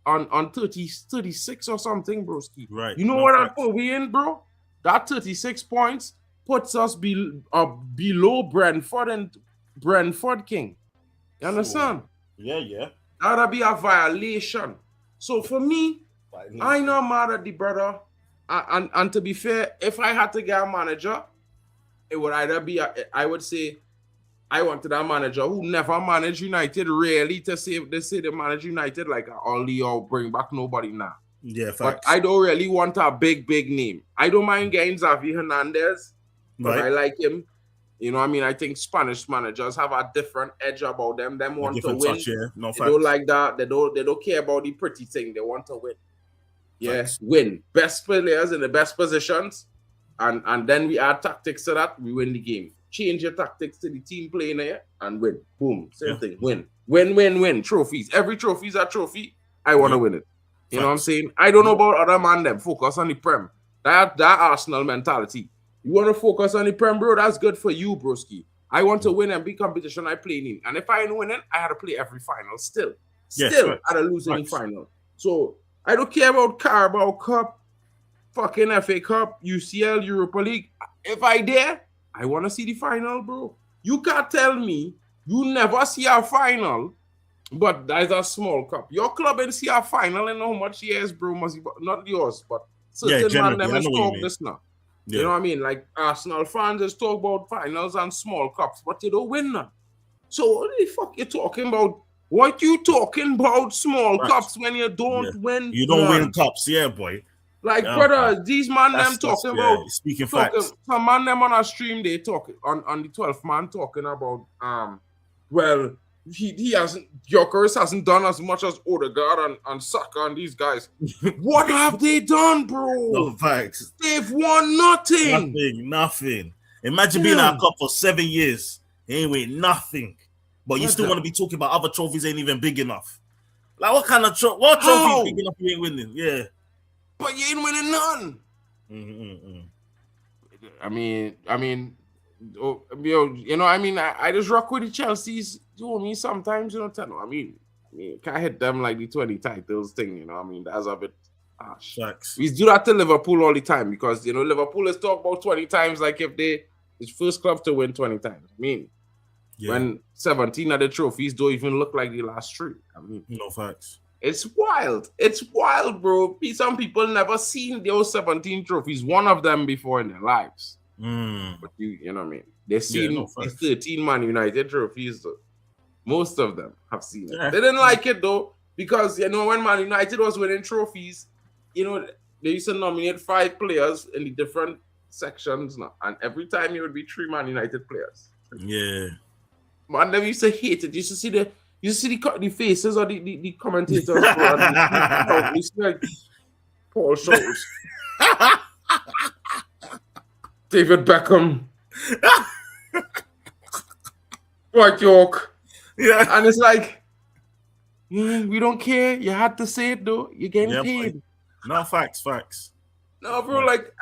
36 or something, broski. Right. You know what I put we in, bro? That 36 points puts us below Brentford and Brentford, King. You understand? Yeah. That'd be a violation. So for me, I know mad at the brother. And to be fair, if I had to get a manager, it would either be, I would say, I wanted a manager who never managed United, really, to say they manage United like only or bring back nobody now. Yeah, facts. But I don't really want a big name. I don't mind getting Xavi Hernandez, but I like him. You know what I mean? I think Spanish managers have a different edge about them. Them want to win. Touch, yeah. No, they don't like that. They don't care about the pretty thing. They want to win. Yes, win. Best players in the best positions. And then we add tactics to that, we win the game. Change your tactics to the team playing there and win. Boom. Same thing. Win. Trophies. Every trophy is a trophy. I want to win it. You know what I'm saying? I don't know about other man them. Focus on the Prem. That Arsenal mentality. You want to focus on the Prem, bro? That's good for you, broski. I want to win and be competition I play in. And if I ain't winning, I had to play every final still. I had to lose any final. So I don't care about Carabao Cup, fucking FA Cup, UCL, Europa League. If I dare, I want to see the final, bro. You can't tell me you never see a final, but there's a small cup. Your club and see a final and how much years, bro, must be, not yours, but certain man them is talk this now. You know what I mean? Like Arsenal fans just talk about finals and small cups, but they don't win none. So what the fuck you talking about? What you talking about small cups when you don't win? You don't win cups, boy. Like, brother, these man them talking about speaking facts. Some man them on a stream, they talk on the 12th man talking about well, he hasn't Gyökeres hasn't done as much as Odegaard and Saka and these guys. What have they done, bro? No facts. They've won Nothing. Imagine being at a cup for 7 years. They ain't win nothing. But you still want to be talking about other trophies ain't even big enough. Like what kind of what trophy big enough you ain't winning? Yeah. But you ain't winning none. I mean, you know, I just rock with the Chelsea's. You know me sometimes, you know. I mean, can't hit them like the 20 titles thing, you know. I mean, that's a bit harsh. We do that to Liverpool all the time because you know Liverpool is talk about 20 times like if it's first club to win 20 times. I mean, when 17 of the trophies don't even look like the last 3. I mean, no facts. It's wild. It's wild, bro. Some people never seen those 17 trophies, one of them before in their lives. But you know what I mean? They've seen these 13 Man United trophies, though. Most of them have seen it. They didn't like it, though, because, you know, when Man United was winning trophies, you know, they used to nominate 5 players in the different sections now. And every time it would be 3 Man United players. Yeah. Man, they used to hate it. You used to see the faces of the commentators, bro. And you see like Paul Scholes, David Beckham, Dwight York. Yeah. And it's like, we don't care. You had to say it, though. You're getting paid. Boy. No, facts. No, bro, like,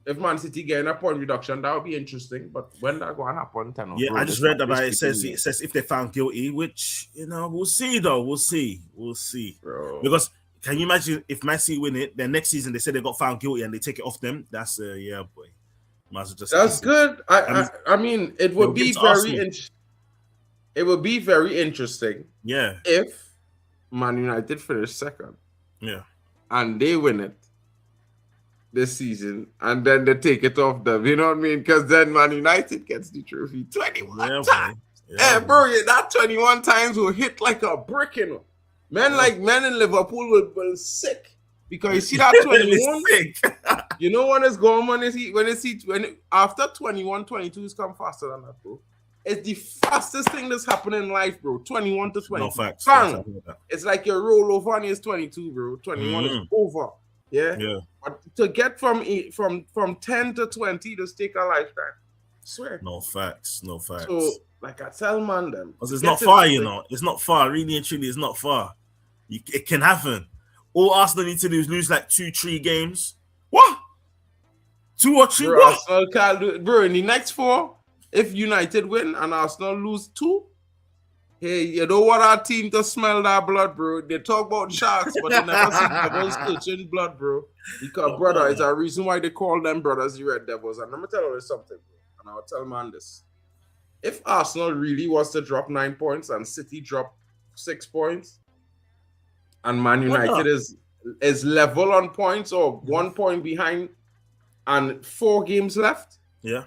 if Man City getting a point reduction, that would be interesting. But when that going to happen, bro, I just read about it. It says if they found guilty, which, you know, we'll see, though. We'll see. Bro. Because can you imagine if Man City win it, then next season they say they got found guilty and they take it off them? That's yeah, boy. Might as well just that's good. I mean, it would be very interesting. It would be very interesting. Yeah. If Man United finish second. Yeah. And they win it this season, and then they take it off them. You know what I mean? Because then Man United gets the trophy 21 times. Yeah, bro, that 21 times will hit like a brick, you know. Men in Liverpool will sick. Because you see that 21, you know when it's going when after 21, 22 is come faster than that, bro. It's the fastest thing that's happened in life, bro. 21 to 22. No facts. Bang. It's like your rollover on is 22, bro. 21 is over. Yeah. But to get from 10 to 20, just take a lifetime. I swear. No facts. So, like I tell man them. Because it's not far, you know. It's not far. Really and truly, it's not far. It can happen. All Arsenal need to do is lose like 2-3 games. What? 2 or 3? Bro, what? Arsenal can't do it. Bro, in the next 4, if United win and Arsenal lose 2, hey, you don't want our team to smell that blood, bro. They talk about sharks, but they never see devils touching blood, bro. Because, brother, it's a reason why they call them brothers the Red Devils. And let me tell you something, bro. And I'll tell man this. If Arsenal really was to drop 9 points and City drop 6 points, and Man United is level on points or 1 point behind and 4 games left, yeah,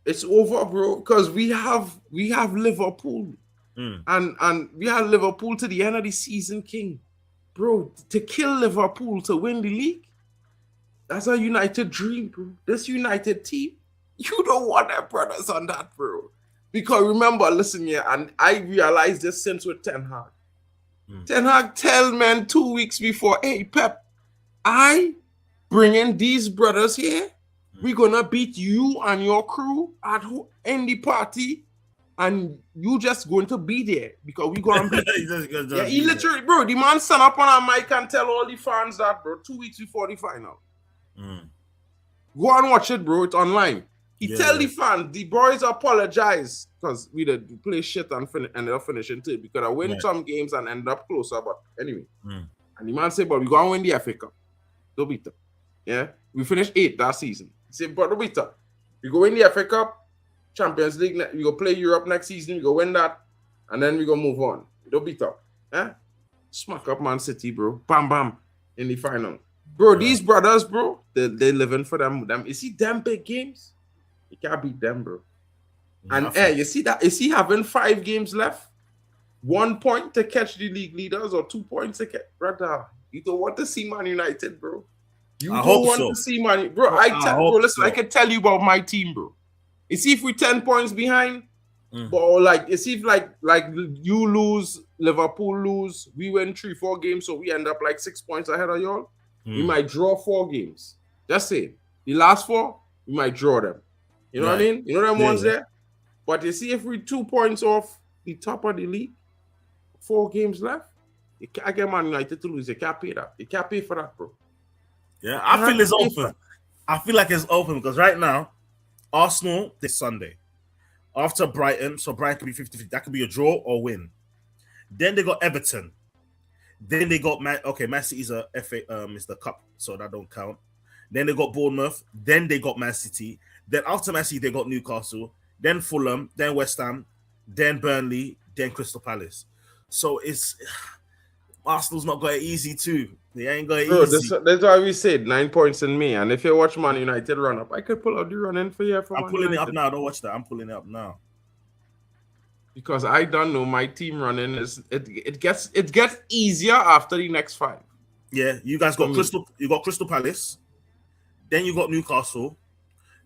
it's over, bro. Because we have Liverpool, and we have Liverpool to the end of the season, King, bro. To kill Liverpool to win the league, that's a United dream, bro. This United team, you don't want their brothers on that, bro. Because remember, listen here, and I realized this since with Ten Hag. Ten Hag tell men 2 weeks before, hey, Pep, I bring in these brothers here. We're going to beat you and your crew in the party, and you just going to be there because we're going to beat you. Yeah, he literally, bro, the man stand up on a mic and tell all the fans that, bro, 2 weeks before the final. Go and watch it, bro. It's online. He tell the fans, the boys apologize because we did play shit and ended up finishing too because I win some games and end up closer. But anyway, and the man said, but we going to win the FA Cup. Don't beat them. Yeah, we finished 8th that season. He said, but don't beat them. We go win the FA Cup, Champions League. We go play Europe next season. We go win that, and then we go move on. Don't beat them. Yeah, smack up Man City, bro. Bam, bam in the final, bro. These brothers, bro, they living for them. You see them big games. You can't beat them, bro. And you see that? Is he having 5 games left? 1 point to catch the league leaders or 2 points to catch? Brother, you don't want to see Man United, bro. You don't want to see Man United. Bro, listen, I can tell you about my team, bro. You see if we 10 points behind, but like, you see if like you lose, Liverpool lose, we win 3-4 games, so we end up like 6 points ahead of y'all. We might draw 4 games. Just say the last 4, we might draw them. You know what I mean? You know them ones there? But you see, if we 2 points off the top of the league, 4 games left, you can't get Man United to lose. You can't pay that. You can't pay for that, bro. Yeah, I feel it's open. I feel like it's open because right now, Arsenal this Sunday. After Brighton, so Brighton could be 50-50. That could be a draw or win. Then they got Everton. Then they got Man City's a FA, it's the cup, so that don't count. Then they got Bournemouth. Then they got Man City. Then after Man City, they got Newcastle. Then Fulham. Then West Ham. Then Burnley. Then Crystal Palace. So it's Arsenal's not got it easy too. They ain't got it Bro, easy. that's why we said 9 points in May. And if you watch Man United run up, I could pull out the run in for you. I'm pulling it up now. Don't watch that. I'm pulling it up now. Because I don't know my team running is it gets easier after the next 5. Yeah, you guys got Crystal Palace, then you got Newcastle,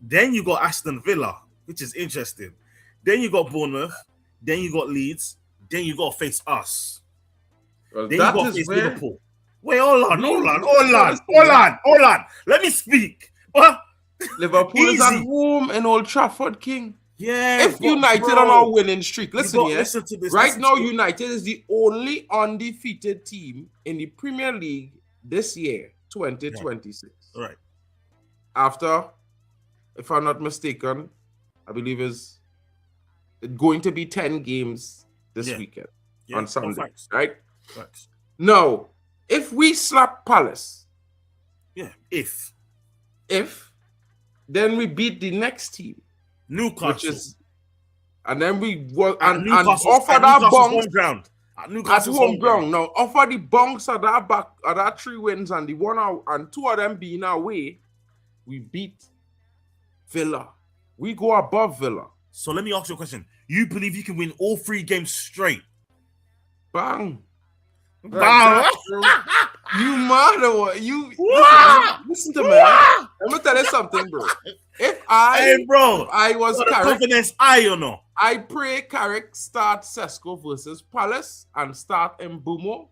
then you got Aston Villa, which is interesting. Then you got Bournemouth, then you got Leeds, then you got to face us. Well, then that you got to is face where Liverpool. Wait, hold on. Let me speak. Liverpool is at home in Old Trafford, King. Yeah. If United on our winning streak, listen to this. Right now, United is the only undefeated team in the Premier League this year, 2026. Yeah. Right. After, if I'm not mistaken, I believe is going to be 10 games this weekend on Sunday, right? Facts. Now, if we slap Palace, if then we beat the next team, Newcastle, and then we work and offer that home ground. At home ground. Now offer the bunks at that 3 wins and the 1 out and 2 of them being away, we beat Villa. We go above Villa. So let me ask you a question. You believe you can win all 3 games straight? Bang. Wow. You mad or what? Listen to me. I'm gonna tell you something, bro. If I was confidence, I pray Carrick start Sesko versus Palace and start Mbumo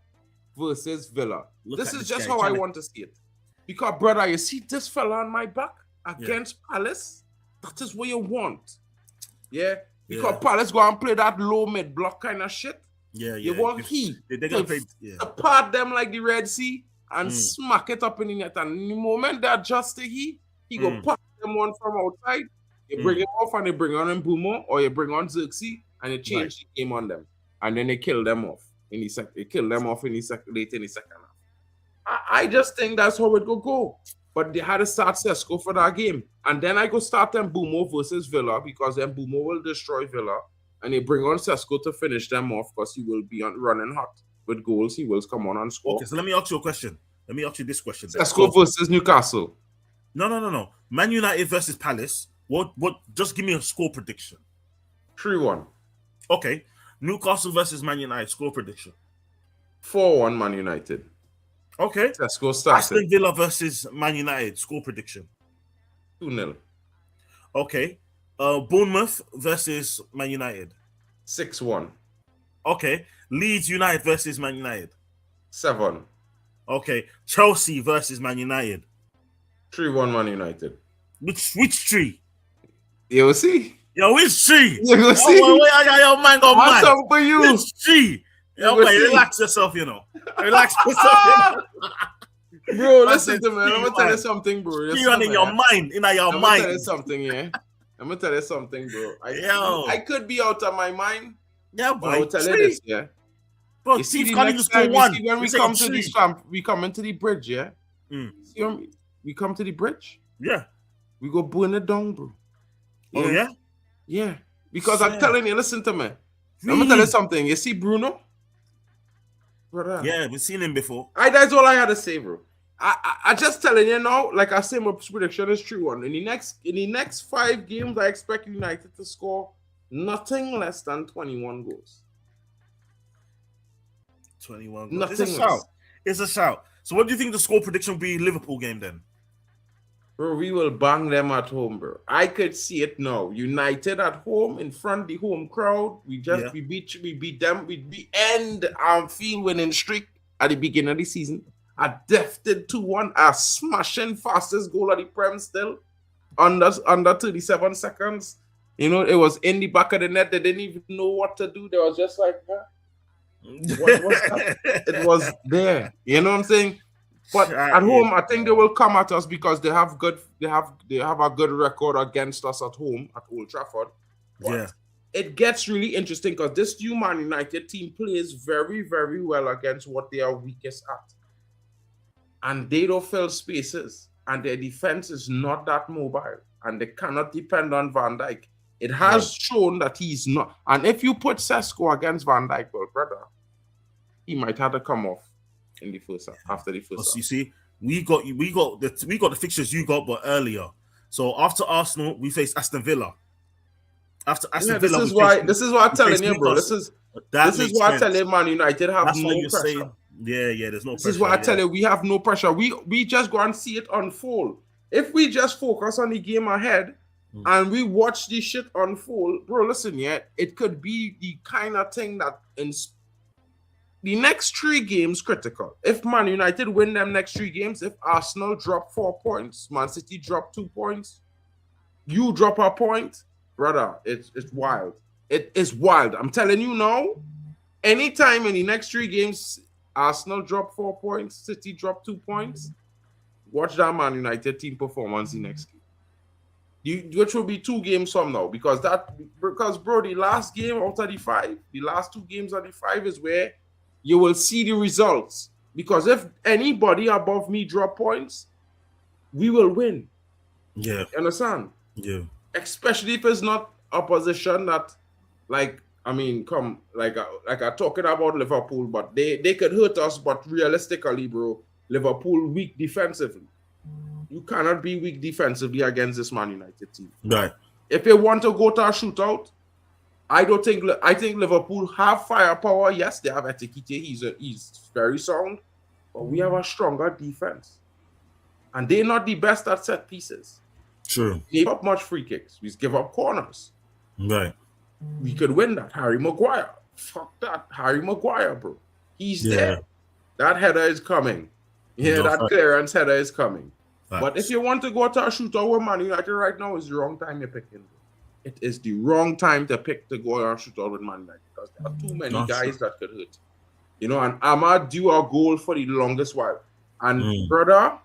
versus Villa. This is just how I want to see it. Because, brother, you see this fella on my back against Palace? That is what you want. Yeah? Because Palace go and play that low mid block kind of shit. You want to part them like the Red Sea and smack it up in the net. And the moment they adjust to he go part them one from outside. You bring him off and they bring on Mbumo or you bring on Xerxes and you change the game on them. And then they kill them off in the second. They kill them off late in the second half. I just think that's how it go. But they had to start Sesko for that game. And then I go start Mbumo versus Villa because Mbumo will destroy Villa. And they bring on Sesko to finish them off because he will be running hot with goals. He will come on and score. Okay, so let me ask you a question. Let me ask you this question. Sesko versus Newcastle. No. Man United versus Palace. What? Just give me a score prediction. 3-1. Okay. Newcastle versus Man United score prediction. 4-1 Man United. Okay. Sesko started. Aston Villa versus Man United score prediction. 2-0. Okay. Bournemouth versus Man United. 6-1. Okay. Leeds United versus Man United. 7. Okay. Chelsea versus Man United. 3-1 Man United. Which tree? You see? Yo, which tree? You see? Yo, man, go mad. What's up for you? Which tree? Yo, man, relax yourself, Relax yourself. Bro, listen to me. I'm gonna tell you something, bro. You're in your mind. I'm gonna tell you something, I'm gonna tell you something, bro. I could be out of my mind. Yeah, but I'll tell you this, Bro, you see, can't even score one. When we come to this camp, we come into the bridge, See, we come to the bridge. Yeah. We go burn it down, bro. Oh, yeah? Yeah. Because I'm telling you, listen to me. I'm gonna tell you something. You see Bruno? Brother. Yeah, we've seen him before. That's all I had to say, bro. I just telling you now, like I say, my prediction is 3-1. In the next 5 games, I expect United to score nothing less than 21 goals. 21 goals. Nothing less. It's a shout. So what do you think the score prediction will be Liverpool game then? Bro, we will bang them at home, bro. I could see it now. United at home in front of the home crowd. We beat them. We end our field winning streak at the beginning of the season. A defted 2-1, a smashing fastest goal of the Prem still under 37 seconds. It was in the back of the net. They didn't even know what to do. They was just like, what was that? It was there. You know what I'm saying? But at home, I think they will come at us because they have a good record against us at home at Old Trafford. But it gets really interesting because this new Man United team plays very, very well against what they are weakest at. And they don't fill spaces. And their defense is not that mobile. And they cannot depend on Van Dijk. It has shown that he's not. And if you put Sesko against Van Dijk, well, brother, he might have to come off. in the first half, after the first half. You see, we got the fixtures you got, but earlier. So after Arsenal, we faced Aston Villa. After Aston Villa, this is why I'm telling you, bro. This is why I tell you, Man United have That's no what you're pressure. saying. Yeah, there's no pressure. This is why I tell you, we have no pressure. We just go and see it unfold. If we just focus on the game ahead and we watch this shit unfold, bro, listen, it could be the kind of thing that in the next 3 games critical. If Man United win them next 3 games, if Arsenal drop 4 points, Man City drop 2 points, you drop a point, brother, it's wild. It is wild. I'm telling you now, anytime in the next 3 games, Arsenal drop 4 points, City drop 2 points, watch that Man United team performance the next game. Which will be 2 games from now, because bro, the last game out of the 5, the last 2 games of the 5 is where you will see the results. Because if anybody above me drop points, we will win. Yeah. You understand? Yeah. Especially if it's not a position that, like, I mean, I'm talking about Liverpool, but they could hurt us, but realistically, bro, Liverpool weak defensively. You cannot be weak defensively against this Man United team. Right. If you want to go to a shootout, I think Liverpool have firepower. Yes, they have Etikite. He's very sound, but we have a stronger defense, and they're not the best at set pieces. True. We give up much free kicks. We give up corners. Right. We could win that. Harry Maguire. Fuck that. Harry Maguire, bro. He's there. That header is coming. Clearance header is coming. Facts. But if you want to go to a shootout with Man United right now, is the wrong time you're picking. It is the wrong time to pick to go on a shootout with Man United, because there are too many guys that could hurt. You know, and Ahmad due a goal for the longest while. And brother,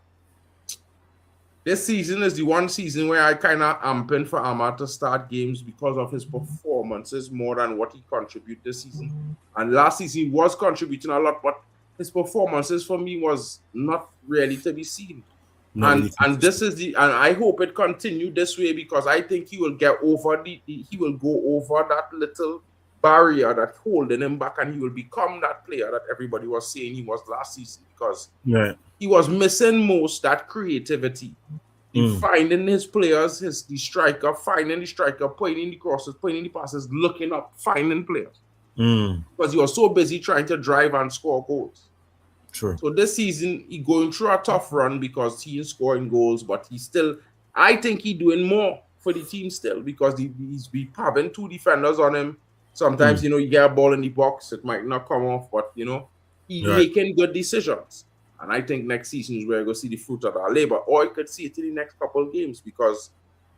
this season is the one season where I kind of amping for Ahmad to start games because of his performances more than what he contributed this season. And last season he was contributing a lot, but his performances for me was not really to be seen. And I hope it continue this way, because I think he will get over he will go over that little barrier that's holding him back, and he will become that player that everybody was saying he was last season, because he was missing most that creativity. Finding his players, the striker, finding the striker, pointing the crosses, pointing the passes, looking up, finding players. Because he was so busy trying to drive and score goals. True. So this season, he going through a tough run because he is scoring goals, but I think he's doing more for the team still, because he's having 2 defenders on him. Sometimes, you get a ball in the box, it might not come off, but, he's making good decisions. And I think next season is where we're going to see the fruit of our labor, or I could see it in the next couple of games, because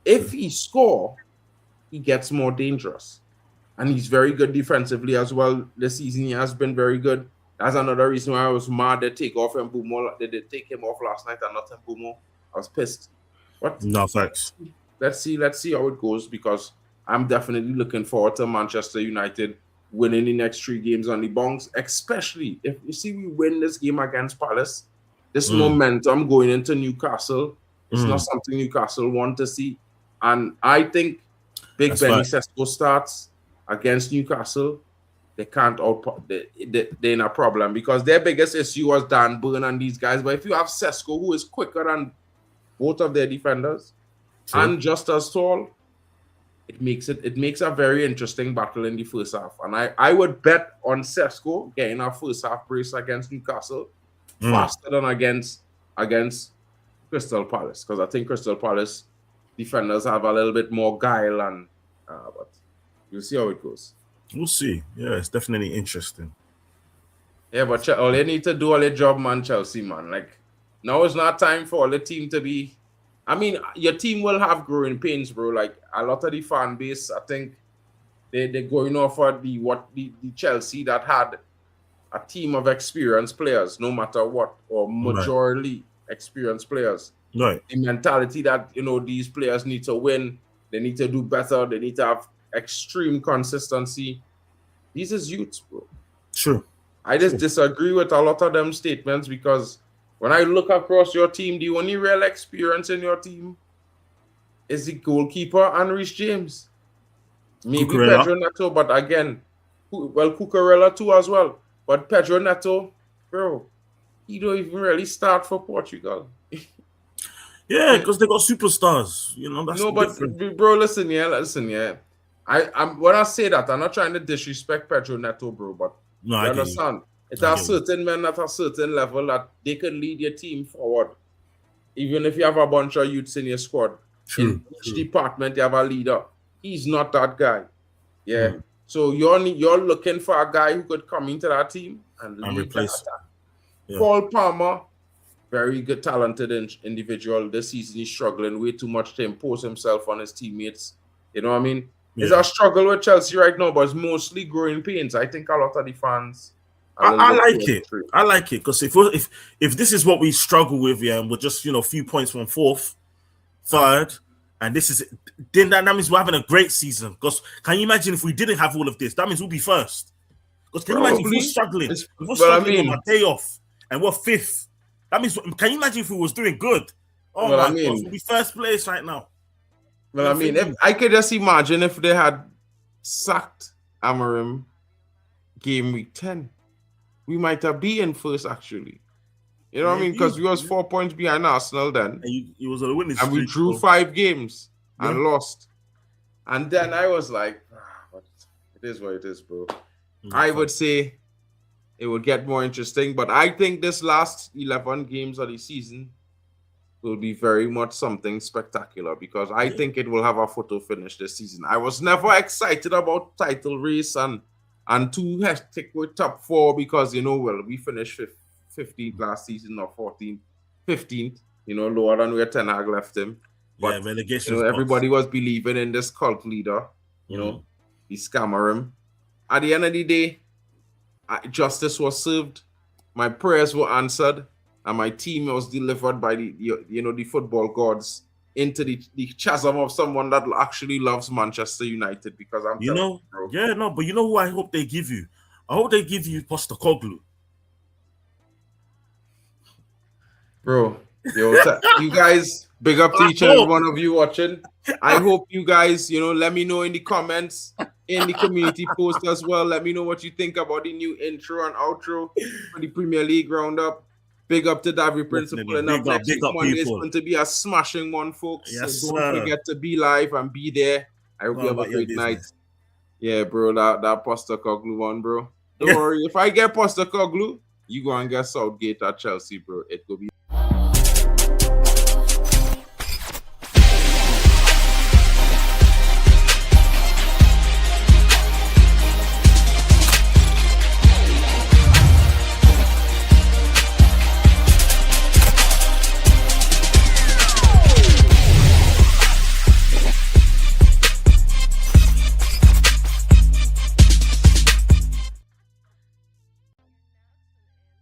if he score, he gets more dangerous. And he's very good defensively as well. This season, he has been very good. That's another reason why I was mad they take off Mbumo. They did take him off last night and not Mbumo. I was pissed. But no, thanks. Let's see how it goes, because I'm definitely looking forward to Manchester United winning the next 3 games on the bounce, especially if you see we win this game against Palace. This momentum going into Newcastle, it's not something Newcastle want to see. And I think Big Benny Sesko starts against Newcastle. They can't they're in a problem, because their biggest issue was Dan Burn and these guys. But if you have Sesko, who is quicker than both of their defenders and just as tall, it makes a very interesting battle in the first half. And I would bet on Sesko getting a first half brace against Newcastle faster than against Crystal Palace, because I think Crystal Palace defenders have a little bit more guile, and but you'll see how it goes. We'll see. Yeah, it's definitely interesting. Yeah, but all they need to do all their job, man, Chelsea, man. Like, now is not time for all the team to be... I mean, your team will have growing pains, bro. Like, a lot of the fan base, I think, they're going off for the Chelsea that had a team of experienced players, no matter what, or majority experienced players. Right. The mentality that, these players need to win, they need to do better, they need to have extreme consistency. These is youths, bro. True. I just disagree with a lot of them statements, because when I look across your team, the only real experience in your team is the goalkeeper and Reece James. Maybe Cucurella. Pedro Neto, but again, Cucurella too as well. But Pedro Neto, bro, he don't even really start for Portugal. Yeah, because they got superstars. You know, that's different. But bro, listen, yeah. I'm when I say that, I'm not trying to disrespect Pedro Neto, bro, but No, you I get you. understand? It are certain men at a certain level that they can lead your team forward. Even if you have a bunch of youths in your squad. True. In each department, you have a leader. He's not that guy. Yeah. So you're looking for a guy who could come into that team and lead replace. Yeah. Paul Palmer, very good, talented individual. This season, he's struggling way too much to impose himself on his teammates. You know what I mean? Yeah. It's a struggle with Chelsea right now, but it's mostly growing pains. I think a lot of the fans. I like it. I like it because if this is what we struggle with, yeah, and we're just a few points from fourth, third, and this is then that means we're having a great season. Because can you imagine if we didn't have all of this? That means we'll be first. Because can you imagine if we're struggling? If we're struggling on our day off and we're fifth, that means can you imagine if we was doing good? Oh my God, we'll be first place right now. Well, I mean, if I could just imagine if they had sacked Amorim game week 10. We might have been first, actually. You know what I mean? Because we was 4 points behind Arsenal then. And he was on a winning streak. And we drew 5 games and lost. And then I was like, but it is what it is, bro. I would say it would get more interesting. But I think this last 11 games of the season will be very much something spectacular because I think it will have a photo finish this season. I was never excited about title race and too hectic with top 4 because, we finished 15th last season or 14th, 15th, lower than where Ten Hag left him. But, relegation. Everybody was believing in this cult leader, the scammer. At the end of the day, justice was served. My prayers were answered and my team was delivered by the football gods into the chasm of someone that actually loves Manchester United because I'm but you know who I hope they give you? I hope they give you Postecoglou. Bro, you guys, big up to each and every one of you watching. I hope you guys, let me know in the comments, in the community post as well. Let me know what you think about the new intro and outro for the Premier League roundup. Big up to Davy Principal and up next week. Monday is going to be a smashing one, folks. Yes, so don't forget to be live and be there. I hope you have a great night. Yeah, bro, that Postecoglou one, bro. Don't worry. If I get Postecoglou, you go and get Southgate at Chelsea, bro. It could be